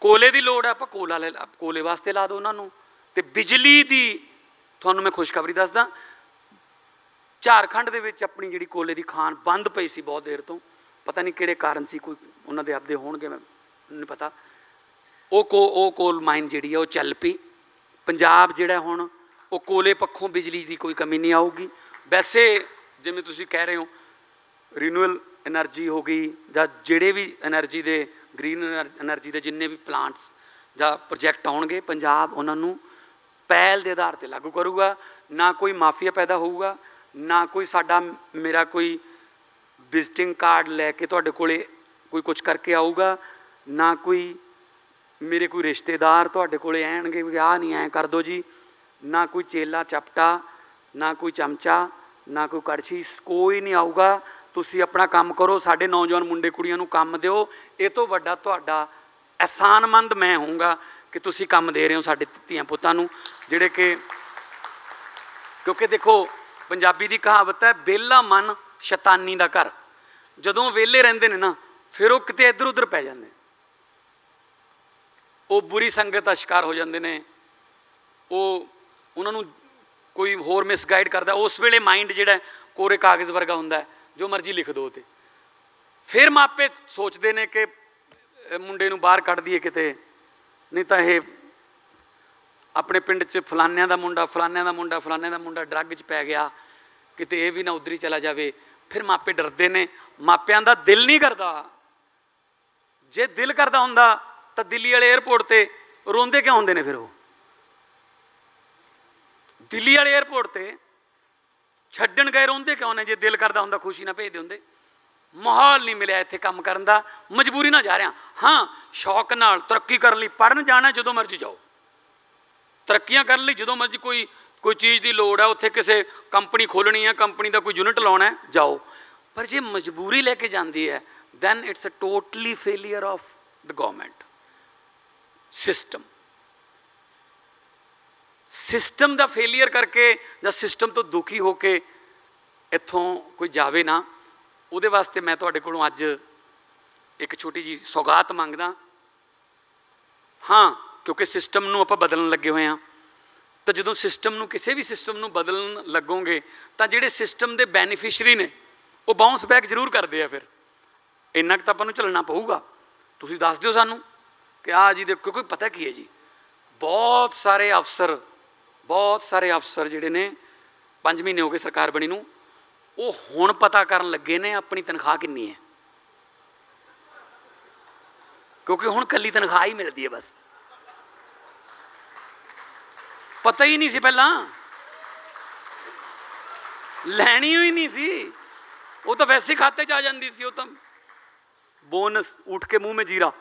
ਕੋਲੇ ਦੀ ਲੋੜ ਹੈ, ਆਪਾਂ ਕੋਲੇ ਵਾਸਤੇ ਲਾ ਦਿਓ ਉਹਨਾਂ ਨੂੰ। ਤੇ ਬਿਜਲੀ ਦੀ ਤੁਹਾਨੂੰ ਮੈਂ ਖੁਸ਼ਖਬਰੀ ਦੱਸਦਾ, ਝਾਰਖੰਡ ਦੇ ਵਿੱਚ ਆਪਣੀ ਜਿਹੜੀ ਕੋਲੇ ਦੀ ਖਾਨ ਬੰਦ ਪਈ ਸੀ ਬਹੁਤ ਦੇਰ ਤੋਂ, ਪਤਾ ਨਹੀਂ ਕਿਹੜੇ ਕਾਰਨ ਸੀ, ਕੋਈ ਉਹਨਾਂ ਦੇ ਆਪਦੇ ਹੋਣਗੇ, ਮੈਨੂੰ ਨਹੀਂ ਪਤਾ। ਉਹ ਕੋਲ ਮਾਈਨ ਜਿਹੜੀ ਹੈ ਉਹ ਚੱਲ ਪਈ। ਪੰਜਾਬ ਜਿਹੜਾ ਹੁਣ ਉਹ ਕੋਲੇ ਪੱਖੋਂ ਬਿਜਲੀ ਦੀ ਕੋਈ ਕਮੀ ਨਹੀਂ ਆਊਗੀ। ਵੈਸੇ ਜਿਵੇਂ ਤੁਸੀਂ ਕਹਿ ਰਹੇ ਹੋ ਰੀਨਿਊਅਲ ਐਨਰਜੀ ਹੋ ਗਈ, ਜਾਂ ਜਿਹੜੇ ਵੀ ਐਨਰਜੀ ਦੇ, ਗ੍ਰੀਨ ਐਨਰਜੀ ਦੇ ਜਿੰਨੇ ਵੀ ਪਲਾਂਟਸ ਜਾਂ ਪ੍ਰੋਜੈਕਟ ਆਉਣਗੇ, ਪੰਜਾਬ ਉਹਨਾਂ ਨੂੰ ਪਹਿਲ ਦੇ ਆਧਾਰ 'ਤੇ ਲਾਗੂ ਕਰੂਗਾ। ਨਾ ਕੋਈ ਮਾਫੀਆ ਪੈਦਾ ਹੋਊਗਾ, ਨਾ ਕੋਈ ਮੇਰਾ ਕੋਈ ਵਿਜ਼ਿਟਿੰਗ ਕਾਰਡ ਲੈ ਕੇ ਤੁਹਾਡੇ ਕੋਲੇ ਕੋਈ ਕੁਛ ਕਰਕੇ ਆਊਗਾ, ਨਾ ਕੋਈ ਮੇਰੇ ਕੋਈ ਰਿਸ਼ਤੇਦਾਰ ਤੁਹਾਡੇ ਕੋਲੇ ਆਉਣਗੇ ਵੀ ਆਹ ਨਹੀਂ ਐਂ ਕਰ ਦਿਓ ਜੀ, ਨਾ ਕੋਈ ਚੇਲਾ ਚਪਟਾ, ਨਾ ਕੋਈ ਚਮਚਾ, ਨਾ ਕੋਈ ਕੜਛੀ, ਕੋਈ ਨਹੀਂ ਆਊਗਾ। ਤੁਸੀਂ ਆਪਣਾ ਕੰਮ ਕਰੋ, ਸਾਡੇ ਨੌਜਵਾਨ ਮੁੰਡੇ ਕੁੜੀਆਂ ਨੂੰ ਕੰਮ ਦਿਓ। ਇਹ ਤੋਂ ਵੱਡਾ ਤੁਹਾਡਾ ਅਹਿਸਾਨਮੰਦ ਮੈਂ ਹੋਊਂਗਾ कि तुसी काम दे रहे हो साडे धीआं पुत्तां नूं जिहड़े कि क्योंकि देखो पंजाबी दी कहावत है वेला मन शैतानी दा घर। जदों वेले रहिंदे ने ना फिर वो किते इधर उधर पै जांदे, वो बुरी संगत का शिकार हो जाते हैं, वो उन्होंने कोई होर मिसगाइड करता। उस वेले माइंड जिहड़ा कोरे कागज़ वर्गा हुंदा है, जो मर्जी लिख दो तो फिर मापे सोचते हैं कि मुंडे नूं बाहर कढ़ दईए किते, नहीं तो ये अपने पिंड च फलानिया का मुंडा फलानिया का मुंडा फलाने का मुंडा ड्रग च पै गया, किते ये भी ना उधर ही चला जाए। फिर मापे डरते हैं, मापियां दा दिल नहीं करता। जे दिल करता हुंदा तो दिल्ली वाले एयरपोर्ट ते रोंदे क्यों होंदे ने? फिर वो दिल्ली वाले एयरपोर्ट ते छड्डण गए रोंदे क्यों ने? जे दिल करता हुंदा खुशी ना भेजदे हुंदे। माहौल नहीं मिलिया इत्थे काम करन दा, मजबूरी ना जा रहा। हाँ शौक नाल तरक्की करन लई पढ़न जाना, जदों मर्जी जाओ। तरक्कियां करन लई जदों मर्जी कोई चीज़ की लोड़ है, उत्थे किसी कंपनी खोलनी है, कंपनी का कोई यूनिट लाना है, जाओ। पर जे मजबूरी लैके जाती है then it's a totally failure of the government system. System का फेलियर करके या सिस्टम तो दुखी होके इत्थों कोई जावे ना, उहदे वास्ते मैं तुहाडे कोलों अज एक छोटी जी सौगात मंगदा। हाँ क्योंकि सिस्टम नूं आपां बदलण लगे हुए हैं, तो जदों सिस्टम नूं किसी भी सिस्टम नूं बदलण लगोगे तो जिहड़े सिस्टम के बैनीफिशरी ने वो बाउंस बैक जरूर करते हैं। फिर इन्ना कुछ तो आपां नूं झलना पऊगा। तुसीं दस दिओ सानूं कि आ जी देखो, क्योंकि पता की है जी, बहुत सारे अफसर जिहड़े ने 5 महीने हो गए सरकार बनी नूं, वो हुण पता करन लगे ने अपनी तनख्वाह कितनी है, क्योंकि हुण कल्ली तनख्वाह ही मिलती है बस। पता ही नहीं सी, पहला लैनी ही नहीं सी, वो तो वैसे खाते च आ जाती सी, वो तो बोनस उठ के मुंह में जीरा।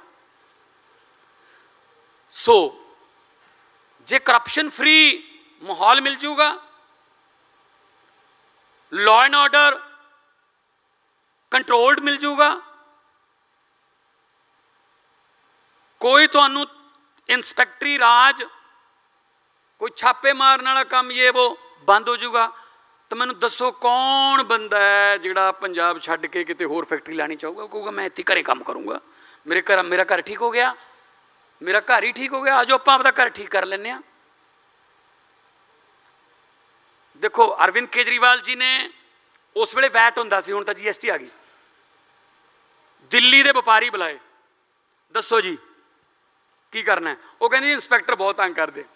सो जे करप्शन फ्री माहौल मिल जूगा, लॉ एंड ऑर्डर कंट्रोल्ड मिल जूगा, कोई तुहानू इंस्पैक्टरी राज, कोई छापे मारने वाला काम ये वो बंद हो जूगा, तो मैनू दसो कौन बंदा है जिहड़ा पंजाब छड्ड के किते होर फैक्ट्री लानी चाहूगा? कहूगा मैं इत्थे घरे काम करूँगा, मेरा घर ठीक हो गया, मेरा घर ही ठीक हो गया, आज आपां आपदा घर ठीक कर लैंदे आं। देखो अरविंद केजरीवाल जी ने उस वेले वैट हुंदा सी, हुण तां GST आ गई। दिल्ली के व्यापारी बुलाए, दसो जी की करना है? वो कहंदे इंस्पैक्टर बहुत तंग करदे,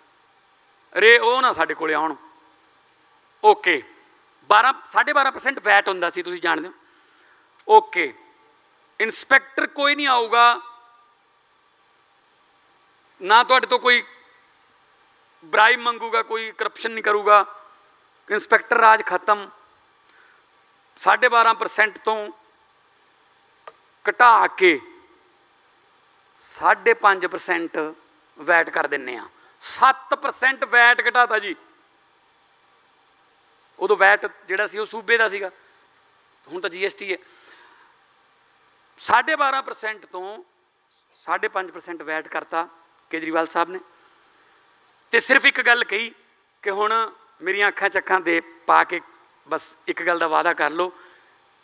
अरे वो ना साडे कोले आउण। ओके 12.5% वैट हुंदा सी, तुसीं जाणदे हो। ओके इंस्पैक्टर कोई नहीं आऊगा, ना तुहाडे तो कोई ब्राइब मंगूगा, कोई करप्शन नहीं करूगा, इंस्पैक्टर राज खत्म। 12.5% तो घटा के 5.5% वैट कर दिंने आ। 7% वैट घटाता जी। उदों वैट जिहड़ा सी वो सूबे दा सीगा, हुण तां GST है। 12.5% तो 5.5% वैट करता केजरीवाल साहब ने, तो सिर्फ एक गल कही कि हुण मेरियां अखां चक्खां दे पा के बस एक गल का वादा कर लो,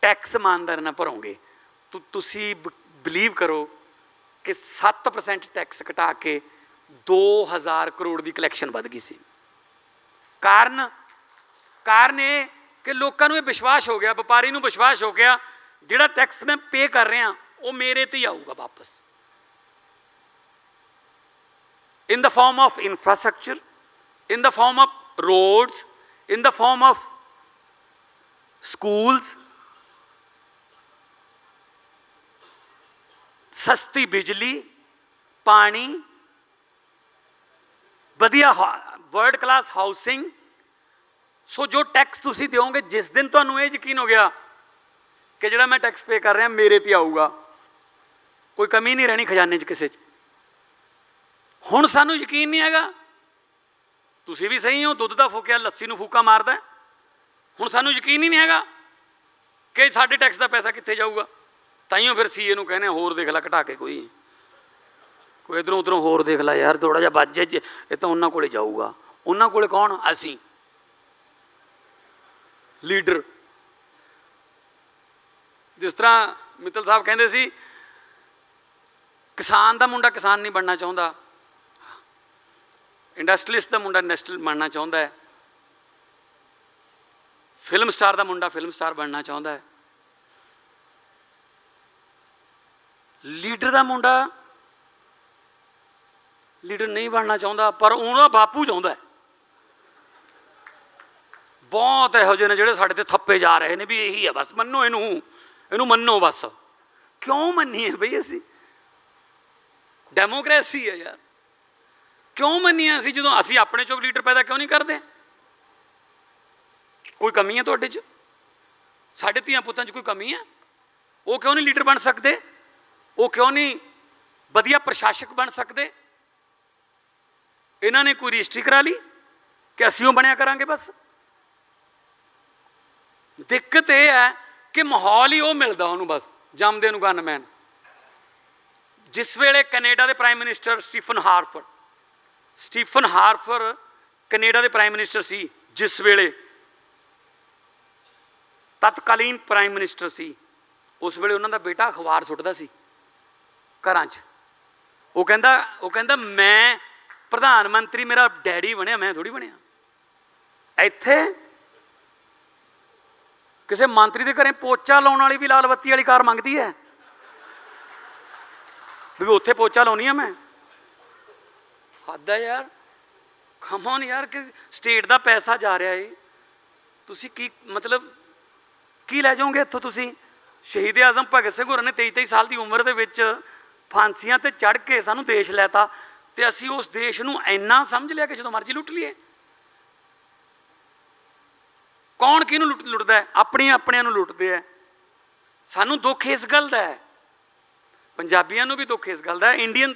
टैक्स ईमानदारी नाल भरोगे। तुसीं बिलीव करो कि 7% टैक्स घटा के 2000 करोड़ की कलैक्शन वध गई सी। कारण ये कि लोगों को विश्वास हो गया, व्यापारी को विश्वास हो गया, जिहड़ा टैक्स मैं पे कर रहा वो मेरे ते ही आऊगा वापस, in the form of infrastructure, in the form of roads, in the form of schools, सस्ती बिजली, पानी, वधिया वर्ल्ड क्लास हाउसिंग। सो जो टैक्स तुसी दोगे, जिस दिन तुहानू ये यकीन हो गया कि जिहड़ा मैं टैक्स पे कर रहा मेरे ते आऊगा, कोई कमी नहीं रहनी खजाने च किसी। हुण सानू यकीन नहीं हैगा, तुसी भी सही हो, दुध का फूकिया लस्सी नू फूका मारदा। हुण सानू यकीन ही नहीं हैगा कि साडे टैक्स का पैसा कित्थे जाऊगा। ताइयों फिर CA नू कहने होर देख ला घटा के कोई। ਕੋਈ ਇੱਧਰੋਂ ਉੱਧਰੋਂ ਹੋਰ ਦੇਖ ਲੈ ਯਾਰ, ਥੋੜ੍ਹਾ ਜਿਹਾ ਵੱਜ ਜੇ, ਇਹ ਤਾਂ ਉਹਨਾਂ ਕੋਲੇ ਜਾਊਗਾ। ਉਹਨਾਂ ਕੋਲੇ ਕੌਣ? ਅਸੀਂ ਲੀਡਰ। ਜਿਸ ਤਰ੍ਹਾਂ ਮਿੱਤਲ ਸਾਹਿਬ ਕਹਿੰਦੇ ਸੀ, ਕਿਸਾਨ ਦਾ ਮੁੰਡਾ ਕਿਸਾਨ ਨਹੀਂ ਬਣਨਾ ਚਾਹੁੰਦਾ, ਇੰਡਸਟਰੀਲਿਸਟ ਦਾ ਮੁੰਡਾ ਇੰਡਸਟਰੀਅਲ ਬਣਨਾ ਚਾਹੁੰਦਾ ਹੈ, ਫਿਲਮ ਸਟਾਰ ਦਾ ਮੁੰਡਾ ਫਿਲਮ ਸਟਾਰ ਬਣਨਾ ਚਾਹੁੰਦਾ ਹੈ, ਲੀਡਰ ਦਾ ਮੁੰਡਾ ਲੀਡਰ ਨਹੀਂ ਬਣਨਾ ਚਾਹੁੰਦਾ, ਪਰ ਉਹਦਾ ਬਾਪੂ ਚਾਹੁੰਦਾ ਹੈ। ਬਹੁਤ ਇਹੋ ਜਿਹੇ ਨੇ ਜਿਹੜੇ ਸਾਡੇ ਤੇ ਥੱਪੇ ਜਾ ਰਹੇ ਨੇ ਵੀ ਇਹੀ ਹੈ ਬਸ, ਮੰਨੋ ਇਹਨੂੰ, ਇਹਨੂੰ ਮੰਨੋ ਬਸ। ਕਿਉਂ ਮੰਨੀਏ ਬਈ ਅਸੀਂ? ਡੈਮੋਕ੍ਰੇਸੀ ਹੈ ਯਾਰ, ਕਿਉਂ ਮੰਨੀਏ ਅਸੀਂ? ਜਦੋਂ ਅਸੀਂ ਆਪਣੇ ਚੋਂ ਲੀਡਰ ਪੈਦਾ ਕਿਉਂ ਨਹੀਂ ਕਰਦੇ? ਕੋਈ ਕਮੀ ਹੈ ਤੁਹਾਡੇ 'ਚ? ਸਾਡੇ ਧੀਆਂ ਪੁੱਤਾਂ 'ਚ ਕੋਈ ਕਮੀ ਹੈ? ਉਹ ਕਿਉਂ ਨਹੀਂ ਲੀਡਰ ਬਣ ਸਕਦੇ? ਉਹ ਕਿਉਂ ਨਹੀਂ ਵਧੀਆ ਪ੍ਰਸ਼ਾਸਕ ਬਣ ਸਕਦੇ? ਇਹਨਾਂ ਨੇ ਕੋਈ ਰਜਿਸਟਰੀ ਕਰਾ ਲਈ ਕਿ ਅਸੀਂ ਉਹ ਬਣਿਆ ਕਰਾਂਗੇ ਬਸ? ਦਿੱਕਤ ਇਹ ਹੈ ਕਿ ਮਾਹੌਲ ਹੀ ਉਹ ਮਿਲਦਾ ਉਹਨੂੰ, ਬਸ ਜੰਮਦੇ ਨੂੰ ਗਨਮੈਨ। ਜਿਸ ਵੇਲੇ ਕੈਨੇਡਾ ਦੇ prime minister Stephen Harper Canada ਦੇ ਪ੍ਰਾਈਮ ਮਿਨਿਸਟਰ ਸੀ, ਜਿਸ ਵੇਲੇ ਤਤਕਾਲੀਨ ਪ੍ਰਾਈਮ ਮਿਨਿਸਟਰ ਸੀ, ਉਸ ਵੇਲੇ ਉਹਨਾਂ ਦਾ ਬੇਟਾ ਅਖਬਾਰ ਸੁੱਟਦਾ ਸੀ ਘਰਾਂ 'ਚ। ਉਹ ਕਹਿੰਦਾ ਮੈਂ ਪ੍ਰਧਾਨ ਮੰਤਰੀ, ਮੇਰਾ ਡੈਡੀ ਬਣਿਆ, ਮੈਂ ਥੋੜ੍ਹੀ ਬਣਿਆ। ਇੱਥੇ ਕਿਸੇ ਮੰਤਰੀ ਦੇ ਘਰੇ ਪੋਚਾ ਲਾਉਣ ਵਾਲੀ ਵੀ ਲਾਲ ਬੱਤੀ ਵਾਲੀ ਕਾਰ ਮੰਗਦੀ ਹੈ ਵੀ ਉੱਥੇ ਪੋਚਾ ਲਾਉਣੀ ਆ ਮੈਂ। ਹੱਦ ਹੈ ਯਾਰ, ਖਮੋਨ ਯਾਰ, ਕਿ ਸਟੇਟ ਦਾ ਪੈਸਾ ਜਾ ਰਿਹਾ ਏ, ਤੁਸੀਂ ਕੀ ਮਤਲਬ ਕੀ ਲੈ ਜਾਓਗੇ ਇੱਥੋਂ ਤੁਸੀਂ? ਸ਼ਹੀਦ ਆਜ਼ਮ ਭਗਤ ਸਿੰਘ ਹੋਰਾਂ ਨੇ 23 ਸਾਲ ਦੀ ਉਮਰ ਦੇ ਵਿੱਚ ਫਾਂਸੀਆਂ ਤੇ ਚੜ੍ਹ ਕੇ ਸਾਨੂੰ ਦੇਸ਼ ਲੈਤਾ, ਤੇ ਅਸੀਂ ਉਸ ਦੇਸ਼ ਨੂੰ ਇੰਨਾ ਸਮਝ ਲਿਆ ਕਿ ਜਦੋਂ ਮਰਜ਼ੀ ਲੁੱਟ ਲਈਏ। ਕੌਣ ਕਿਹਨੂੰ ਲੁੱਟਦਾ ਹੈ? ਆਪਣਿਆਂ ਨੂੰ ਲੁੱਟਦੇ ਹੈ। ਸਾਨੂੰ ਦੁੱਖ ਇਸ ਗੱਲ ਦਾ ਹੈ, ਪੰਜਾਬੀਆਂ ਨੂੰ ਵੀ ਦੁੱਖ ਇਸ ਗੱਲ ਦਾ ਹੈ, ਇੰਡੀਅਨ,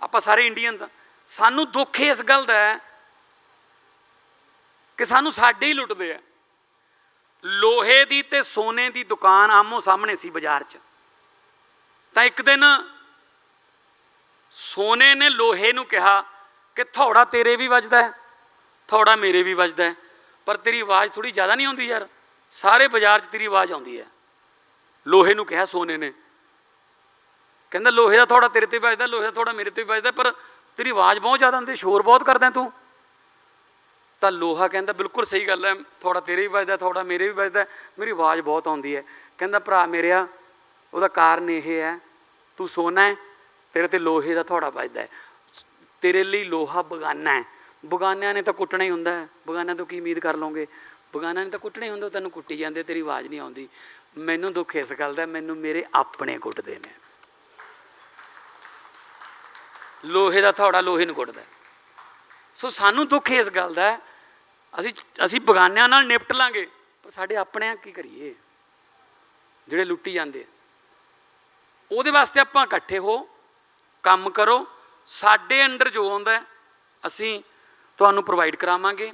ਆਪਾਂ ਸਾਰੇ ਇੰਡੀਅਨਸ ਹਾਂ, ਸਾਨੂੰ ਦੁੱਖ ਇਸ ਗੱਲ ਦਾ ਹੈ ਕਿ ਸਾਨੂੰ ਸਾਡੇ ਹੀ ਲੁੱਟਦੇ ਆ। ਲੋਹੇ ਦੀ ਤੇ ਸੋਨੇ ਦੀ ਦੁਕਾਨ ਆਮੋ ਸਾਹਮਣੇ ਸੀ ਬਾਜ਼ਾਰ 'ਚ, ਤਾਂ ਇੱਕ ਦਿਨ ਸੋਨੇ ਨੇ ਲੋਹੇ ਨੂੰ ਕਿਹਾ ਕਿ ਥੋੜਾ ਤੇਰੇ ਵੀ ਵੱਜਦਾ ਹੈ, ਥੋੜਾ ਮੇਰੇ ਵੀ ਵੱਜਦਾ ਹੈ, ਪਰ ਤੇਰੀ ਆਵਾਜ਼ ਥੋੜ੍ਹੀ ਜ਼ਿਆਦਾ ਨਹੀਂ ਆਉਂਦੀ ਯਾਰ, ਸਾਰੇ ਬਾਜ਼ਾਰ 'ਚ ਤੇਰੀ ਆਵਾਜ਼ ਆਉਂਦੀ ਹੈ। ਲੋਹੇ ਨੂੰ ਕਿਹਾ ਸੋਨੇ ਨੇ, ਕਹਿੰਦਾ ਲੋਹੇ ਦਾ ਥੋੜਾ ਤੇਰੇ 'ਤੇ ਵੱਜਦਾ, ਲੋਹੇ ਦਾ ਥੋੜਾ ਮੇਰੇ 'ਤੇ ਵੱਜਦਾ, ਪਰ ਤੇਰੀ ਆਵਾਜ਼ ਬਹੁਤ ਜ਼ਿਆਦਾ ਆਉਂਦੀ, ਸ਼ੋਰ ਬਹੁਤ ਕਰਦਾ ਤੂੰ। ਤਾਂ ਲੋਹਾ ਕਹਿੰਦਾ ਬਿਲਕੁਲ ਸਹੀ ਗੱਲ ਹੈ, ਥੋੜਾ ਤੇਰੇ ਵੀ ਵੱਜਦਾ, ਥੋੜਾ ਮੇਰੇ ਵੀ ਵੱਜਦਾ, ਮੇਰੀ ਆਵਾਜ਼ ਬਹੁਤ ਆਉਂਦੀ ਹੈ। ਕਹਿੰਦਾ ਭਰਾ ਮੇਰਿਆ, ਉਹਦਾ ਕਾਰਨ ਇਹ ਹੈ, ਤੂੰ ਸੋਨਾ ਹੈ, ਤੇਰੇ 'ਤੇ ਲੋਹੇ ਦਾ ਥੋੜਾ ਵੱਜਦਾ ਹੈ, ਤੇਰੇ ਲਈ ਲੋਹਾ ਬਗਾਨਾ ਹੈ, ਬਗਾਨਿਆਂ ਨੇ ਤਾਂ ਕੁੱਟਣਾ ਹੀ ਹੁੰਦਾ ਹੈ, ਬਗਾਨਿਆਂ ਤੋਂ ਕੀ ਉਮੀਦ ਕਰ ਲਓਗੇ? ਬਗਾਨਿਆਂ ਨੇ ਤਾਂ ਕੁੱਟਣਾ ਹੀ ਹੁੰਦਾ, ਤੈਨੂੰ ਕੁੱਟੀ ਜਾਂਦੇ, ਤੇਰੀ ਆਵਾਜ਼ ਨਹੀਂ ਆਉਂਦੀ। ਮੈਨੂੰ ਦੁੱਖ ਇਸ ਗੱਲ ਦਾ, ਮੈਨੂੰ ਮੇਰੇ ਆਪਣੇ ਕੁੱਟਦੇ ਨੇ। ਲੋਹੇ ਦਾ ਥੋੜਾ ਲੋਹੇ ਨੂੰ ਕੁੱਟਦਾ। ਸੋ ਸਾਨੂੰ ਦੁੱਖ ਇਸ ਗੱਲ ਦਾ, ਅਸੀਂ ਬਗਾਨਿਆਂ ਨਾਲ ਨਿਪਟ ਲਾਂਗੇ, ਪਰ ਸਾਡੇ ਆਪਣੇ ਕੀ ਕਰੀਏ ਜਿਹੜੇ ਲੁੱਟੀ ਜਾਂਦੇ? ਉਹਦੇ ਵਾਸਤੇ ਆਪਾਂ ਇਕੱਠੇ ਹੋ, ਕੰਮ ਕਰੋ, ਸਾਡੇ ਅੰਡਰ ਜੋ ਆਉਂਦਾ ਅਸੀਂ ਤੁਹਾਨੂੰ ਪ੍ਰੋਵਾਈਡ ਕਰਾਵਾਂਗੇ।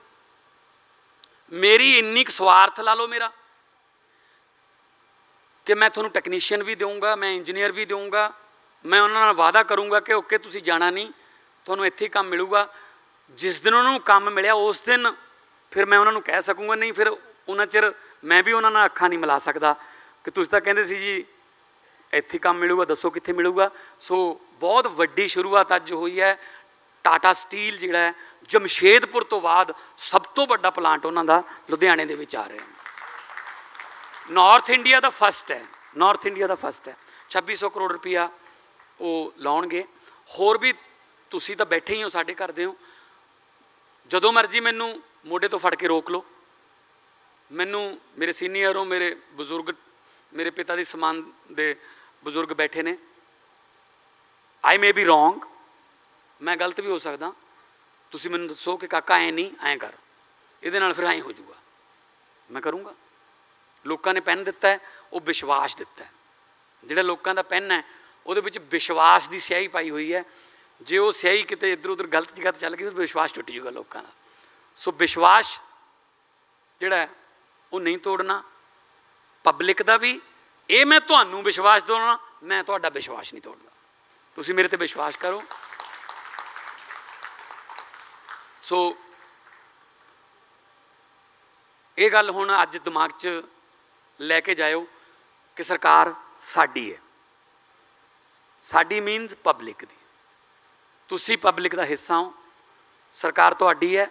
ਮੇਰੀ ਇੰਨੀ ਕੁ ਸਵਾਰਥ ਲਾ ਲਓ ਮੇਰਾ ਕਿ ਮੈਂ ਤੁਹਾਨੂੰ ਟੈਕਨੀਸ਼ੀਅਨ ਵੀ ਦੇਵਾਂਗਾ, ਮੈਂ ਇੰਜੀਨੀਅਰ ਵੀ ਦੇਵਾਂਗਾ, ਮੈਂ ਉਹਨਾਂ ਨਾਲ ਵਾਅਦਾ ਕਰੂੰਗਾ ਕਿ ਓਕੇ ਤੁਸੀਂ ਜਾਣਾ ਨਹੀਂ, ਤੁਹਾਨੂੰ ਇੱਥੇ ਹੀ ਕੰਮ ਮਿਲੂਗਾ। ਜਿਸ ਦਿਨ ਉਹਨਾਂ ਨੂੰ ਕੰਮ ਮਿਲਿਆ ਉਸ ਦਿਨ ਫਿਰ ਮੈਂ ਉਹਨਾਂ ਨੂੰ ਕਹਿ ਸਕੂੰਗਾ, ਨਹੀਂ ਫਿਰ ਉਹਨਾਂ ਚਿਰ ਮੈਂ ਵੀ ਉਹਨਾਂ ਨਾਲ ਅੱਖਾਂ ਨਹੀਂ ਮਿਲਾ ਸਕਦਾ ਕਿ ਤੁਸੀਂ ਤਾਂ ਕਹਿੰਦੇ ਸੀ ਜੀ ਇੱਥੇ ਕੰਮ ਮਿਲੂਗਾ, ਦੱਸੋ ਕਿੱਥੇ ਮਿਲੂਗਾ। ਸੋ ਬਹੁਤ ਵੱਡੀ ਸ਼ੁਰੂਆਤ ਅੱਜ ਹੋਈ ਹੈ। ਟਾਟਾ ਸਟੀਲ ਜਿਹੜਾ ਹੈ, ਜਮਸ਼ੇਦਪੁਰ ਤੋਂ ਬਾਅਦ ਸਭ ਤੋਂ ਵੱਡਾ ਪਲਾਂਟ ਉਹਨਾਂ ਦਾ ਲੁਧਿਆਣੇ ਦੇ ਵਿੱਚ ਆ ਰਿਹਾ। ਨਾਰਥ ਇੰਡੀਆ ਦਾ ਫਸਟ ਹੈ, ਨਾਰਥ ਇੰਡੀਆ ਦਾ ਫਸਟ ਹੈ। 2600 ਕਰੋੜ ਰੁਪਈਆ ਉਹ ਲਾਉਣਗੇ। ਹੋਰ ਵੀ ਤੁਸੀਂ ਤਾਂ ਬੈਠੇ ਹੀ ਹੋ, ਸਾਡੇ ਘਰ ਦੇ ਹੋ, ਜਦੋਂ ਮਰਜ਼ੀ ਮੈਨੂੰ ਮੋਢੇ ਤੋਂ ਫੜ ਕੇ ਰੋਕ ਲਓ। ਮੈਨੂੰ ਮੇਰੇ ਸੀਨੀਅਰ ਹੋ, ਮੇਰੇ ਬਜ਼ੁਰਗ, ਮੇਰੇ ਪਿਤਾ ਦੀ ਸਮਾਨ ਦੇ ਬਜ਼ੁਰਗ ਬੈਠੇ ਨੇ। ਆਈ ਮੇ ਬੀ ਰੋਂਗ, ਮੈਂ ਗਲਤ ਵੀ ਹੋ ਸਕਦਾ, ਤੁਸੀਂ ਮੈਨੂੰ ਦੱਸੋ ਕਿ ਕਾਕਾ ਐਂ ਨਹੀਂ, ਐਂ ਕਰ, ਇਹਦੇ ਨਾਲ ਫਿਰ ਐਂ ਹੋ ਜਾਊਗਾ, ਮੈਂ ਕਰੂੰਗਾ। ਲੋਕਾਂ ਨੇ ਪੈਨ ਦਿੱਤਾ ਹੈ, ਉਹ ਵਿਸ਼ਵਾਸ ਦਿੱਤਾ ਹੈ। ਜਿਹੜਾ ਲੋਕਾਂ ਦਾ ਪੈਨ ਹੈ ਉਹਦੇ ਵਿੱਚ ਵਿਸ਼ਵਾਸ ਦੀ ਸਿਆਹੀ ਪਾਈ ਹੋਈ ਹੈ। ਜੇ ਉਹ ਸਿਆਹੀ ਕਿਤੇ ਇੱਧਰ ਉੱਧਰ ਗਲਤ ਜਗ੍ਹਾ 'ਤੇ ਚੱਲ ਗਈ, ਫਿਰ ਵਿਸ਼ਵਾਸ ਟੁੱਟ ਜੂਗਾ ਲੋਕਾਂ ਦਾ। ਸੋ ਵਿਸ਼ਵਾਸ ਜਿਹੜਾ ਹੈ ਉਹ ਨਹੀਂ ਤੋੜਨਾ ਪਬਲਿਕ ਦਾ ਵੀ। ਇਹ ਮੈਂ ਤੁਹਾਨੂੰ ਵਿਸ਼ਵਾਸ ਦਿਵਾਉਣਾ, ਮੈਂ ਤੁਹਾਡਾ ਵਿਸ਼ਵਾਸ ਨਹੀਂ ਤੋੜਦਾ। ਤੁਸੀਂ ਮੇਰੇ 'ਤੇ ਵਿਸ਼ਵਾਸ ਕਰੋ। ਸੋ ਇਹ ਗੱਲ ਹੁਣ ਅੱਜ ਦਿਮਾਗ 'ਚ ਲੈ ਕੇ ਜਾਇਓ ਕਿ ਸਰਕਾਰ ਸਾਡੀ ਹੈ। ਸਾਡੀ ਮੀਨਸ ਪਬਲਿਕ ਦੀ। ਤੁਸੀਂ ਪਬਲਿਕ ਦਾ ਹਿੱਸਾ ਹੋ, ਸਰਕਾਰ ਤੁਹਾਡੀ ਹੈ,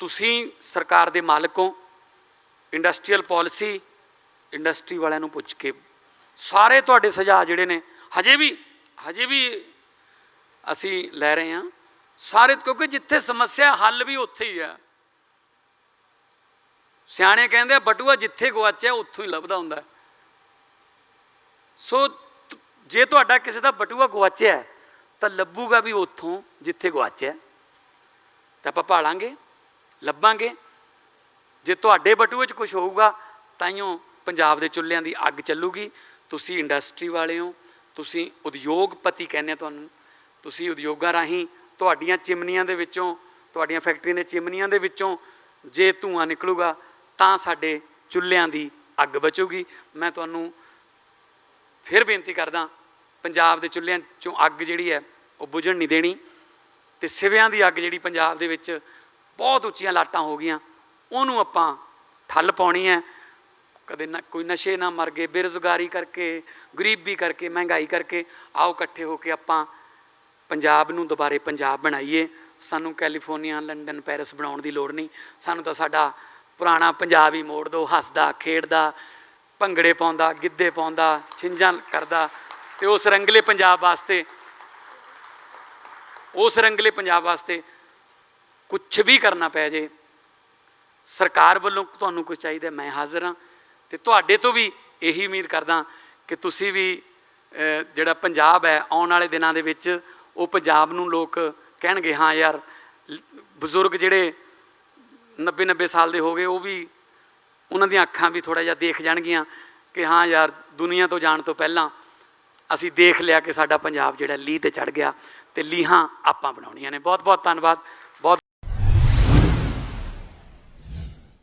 ਤੁਸੀਂ ਸਰਕਾਰ ਦੇ ਮਾਲਕ ਹੋ। ਇੰਡਸਟਰੀਅਲ ਪੋਲਿਸੀ ਇੰਡਸਟਰੀ ਵਾਲਿਆਂ ਨੂੰ ਪੁੱਛ ਕੇ ਸਾਰੇ ਤੁਹਾਡੇ ਸੁਝਾਅ ਜਿਹੜੇ ਨੇ ਹਜੇ ਵੀ ਅਸੀਂ ਲੈ ਰਹੇ ਹਾਂ ਸਾਰੇ, ਕਿਉਂਕਿ ਜਿੱਥੇ ਸਮੱਸਿਆ ਹੱਲ ਵੀ ਉੱਥੇ ਹੀ ਆ। ਸਿਆਣੇ ਕਹਿੰਦੇ ਆ ਬਟੂਆ ਜਿੱਥੇ ਗਵਾਚਿਆ ਉੱਥੋਂ ਹੀ ਲੱਭਦਾ ਹੁੰਦਾ। ਸੋ ਜੇ ਤੁਹਾਡਾ ਕਿਸੇ ਦਾ ਬਟੂਆ ਗਵਾਚਿਆ ਤਾਂ ਲੱਭੂਗਾ ਵੀ ਉੱਥੋਂ ਜਿੱਥੇ ਗਵਾਚਿਆ, ਤਾਂ ਆਪਾਂ ਭਾਲਾਂਗੇ, ਲੱਭਾਂਗੇ। ਜੇ ਤੁਹਾਡੇ ਬਟੂਏ 'ਚ ਕੁਛ ਹੋਊਗਾ ਤਾਈਓ ਪੰਜਾਬ ਦੇ ਚੁੱਲ੍ਹਿਆਂ ਦੀ ਅੱਗ ਚੱਲੂਗੀ। ਤੁਸੀਂ ਇੰਡਸਟਰੀ ਵਾਲੇ ਹੋ, ਤੁਸੀਂ ਉਦਯੋਗਪਤੀ ਕਹਿੰਦੇ ਤੁਹਾਨੂੰ। ਤੁਸੀਂ ਉਦਯੋਗਾਂ ਰਾਹੀਂ ਤੁਹਾਡੀਆਂ ਚਿਮਨੀਆਂ ਦੇ ਵਿੱਚੋਂ, ਤੁਹਾਡੀਆਂ ਫੈਕਟਰੀਆਂ ਦੇ ਚਿਮਨੀਆਂ ਦੇ ਵਿੱਚੋਂ ਜੇ ਧੂੰਆਂ ਨਿਕਲੂਗਾ ਤਾਂ ਸਾਡੇ ਚੁੱਲ੍ਹਿਆਂ ਦੀ ਅੱਗ ਬਚੂਗੀ। ਮੈਂ ਤੁਹਾਨੂੰ ਫਿਰ ਬੇਨਤੀ ਕਰਦਾ, ਪੰਜਾਬ ਦੇ ਚੁੱਲ੍ਹਿਆਂ 'ਚੋਂ ਅੱਗ ਜਿਹੜੀ ਹੈ ਉਹ ਬੁਝਣ ਨਹੀਂ ਦੇਣੀ। ਅਤੇ ਸਿਵਿਆਂ ਦੀ ਅੱਗ ਜਿਹੜੀ ਪੰਜਾਬ ਦੇ ਵਿੱਚ ਬਹੁਤ ਉੱਚੀਆਂ ਲਾਟਾਂ ਹੋ ਗਈਆਂ, ਉਹਨੂੰ ਆਪਾਂ ਠੱਲ ਪਾਉਣੀ ਹੈ। ਕਦੇ ਕੋਈ ਨਸ਼ੇ ਨਾ ਮਰ ਗਏ, ਬੇਰੁਜ਼ਗਾਰੀ ਕਰਕੇ, ਗਰੀਬੀ ਕਰਕੇ, ਮਹਿੰਗਾਈ ਕਰਕੇ। ਆਓ ਇਕੱਠੇ ਹੋ ਕੇ ਆਪਾਂ ਪੰਜਾਬ ਨੂੰ ਦੁਬਾਰੇ ਪੰਜਾਬ ਬਣਾਈਏ। ਸਾਨੂੰ ਕੈਲੀਫੋਰਨੀਆ, ਲੰਡਨ, ਪੈਰਿਸ ਬਣਾਉਣ ਦੀ ਲੋੜ ਨਹੀਂ। ਸਾਨੂੰ ਤਾਂ ਸਾਡਾ ਪੁਰਾਣਾ ਪੰਜਾਬ ਹੀ ਮੋੜ ਦਿਓ, ਹੱਸਦਾ ਖੇਡਦਾ, ਭੰਗੜੇ ਪਾਉਂਦਾ, ਗਿੱਧੇ ਪਾਉਂਦਾ, ਛਿੰਝਾਂ ਕਰਦਾ। ਅਤੇ ਉਸ ਰੰਗਲੇ ਪੰਜਾਬ ਵਾਸਤੇ ਕੁਛ ਵੀ ਕਰਨਾ ਪੈ ਜੇ, ਸਰਕਾਰ ਵੱਲੋਂ ਤੁਹਾਨੂੰ ਕੁਛ ਚਾਹੀਦਾ, ਮੈਂ ਹਾਜ਼ਰ ਹਾਂ। ਅਤੇ ਤੁਹਾਡੇ ਤੋਂ ਵੀ ਇਹੀ ਉਮੀਦ ਕਰਦਾ ਕਿ ਤੁਸੀਂ ਵੀ ਜਿਹੜਾ ਪੰਜਾਬ ਹੈ ਆਉਣ ਵਾਲੇ ਦਿਨਾਂ ਦੇ ਵਿੱਚ ਉਹ ਪੰਜਾਬ ਨੂੰ ਲੋਕ ਕਹਿਣਗੇ ਹਾਂ ਯਾਰ, ਬਜ਼ੁਰਗ ਜਿਹੜੇ 90 ਸਾਲ ਦੇ ਹੋ ਗਏ, ਉਹ ਵੀ ਉਹਨਾਂ ਦੀਆਂ ਅੱਖਾਂ ਵੀ ਥੋੜ੍ਹਾ ਜਿਹਾ ਦੇਖ ਜਾਣਗੀਆਂ ਕਿ ਹਾਂ ਯਾਰ, ਦੁਨੀਆ ਤੋਂ ਜਾਣ ਤੋਂ ਪਹਿਲਾਂ ਅਸੀਂ ਦੇਖ ਲਿਆ ਕਿ ਸਾਡਾ ਪੰਜਾਬ ਜਿਹੜਾ ਲੀਹ 'ਤੇ ਚੜ੍ਹ ਗਿਆ, ਅਤੇ ਲੀਹਾਂ ਆਪਾਂ ਬਣਾਉਣੀਆਂ ਨੇ। ਬਹੁਤ ਬਹੁਤ ਧੰਨਵਾਦ।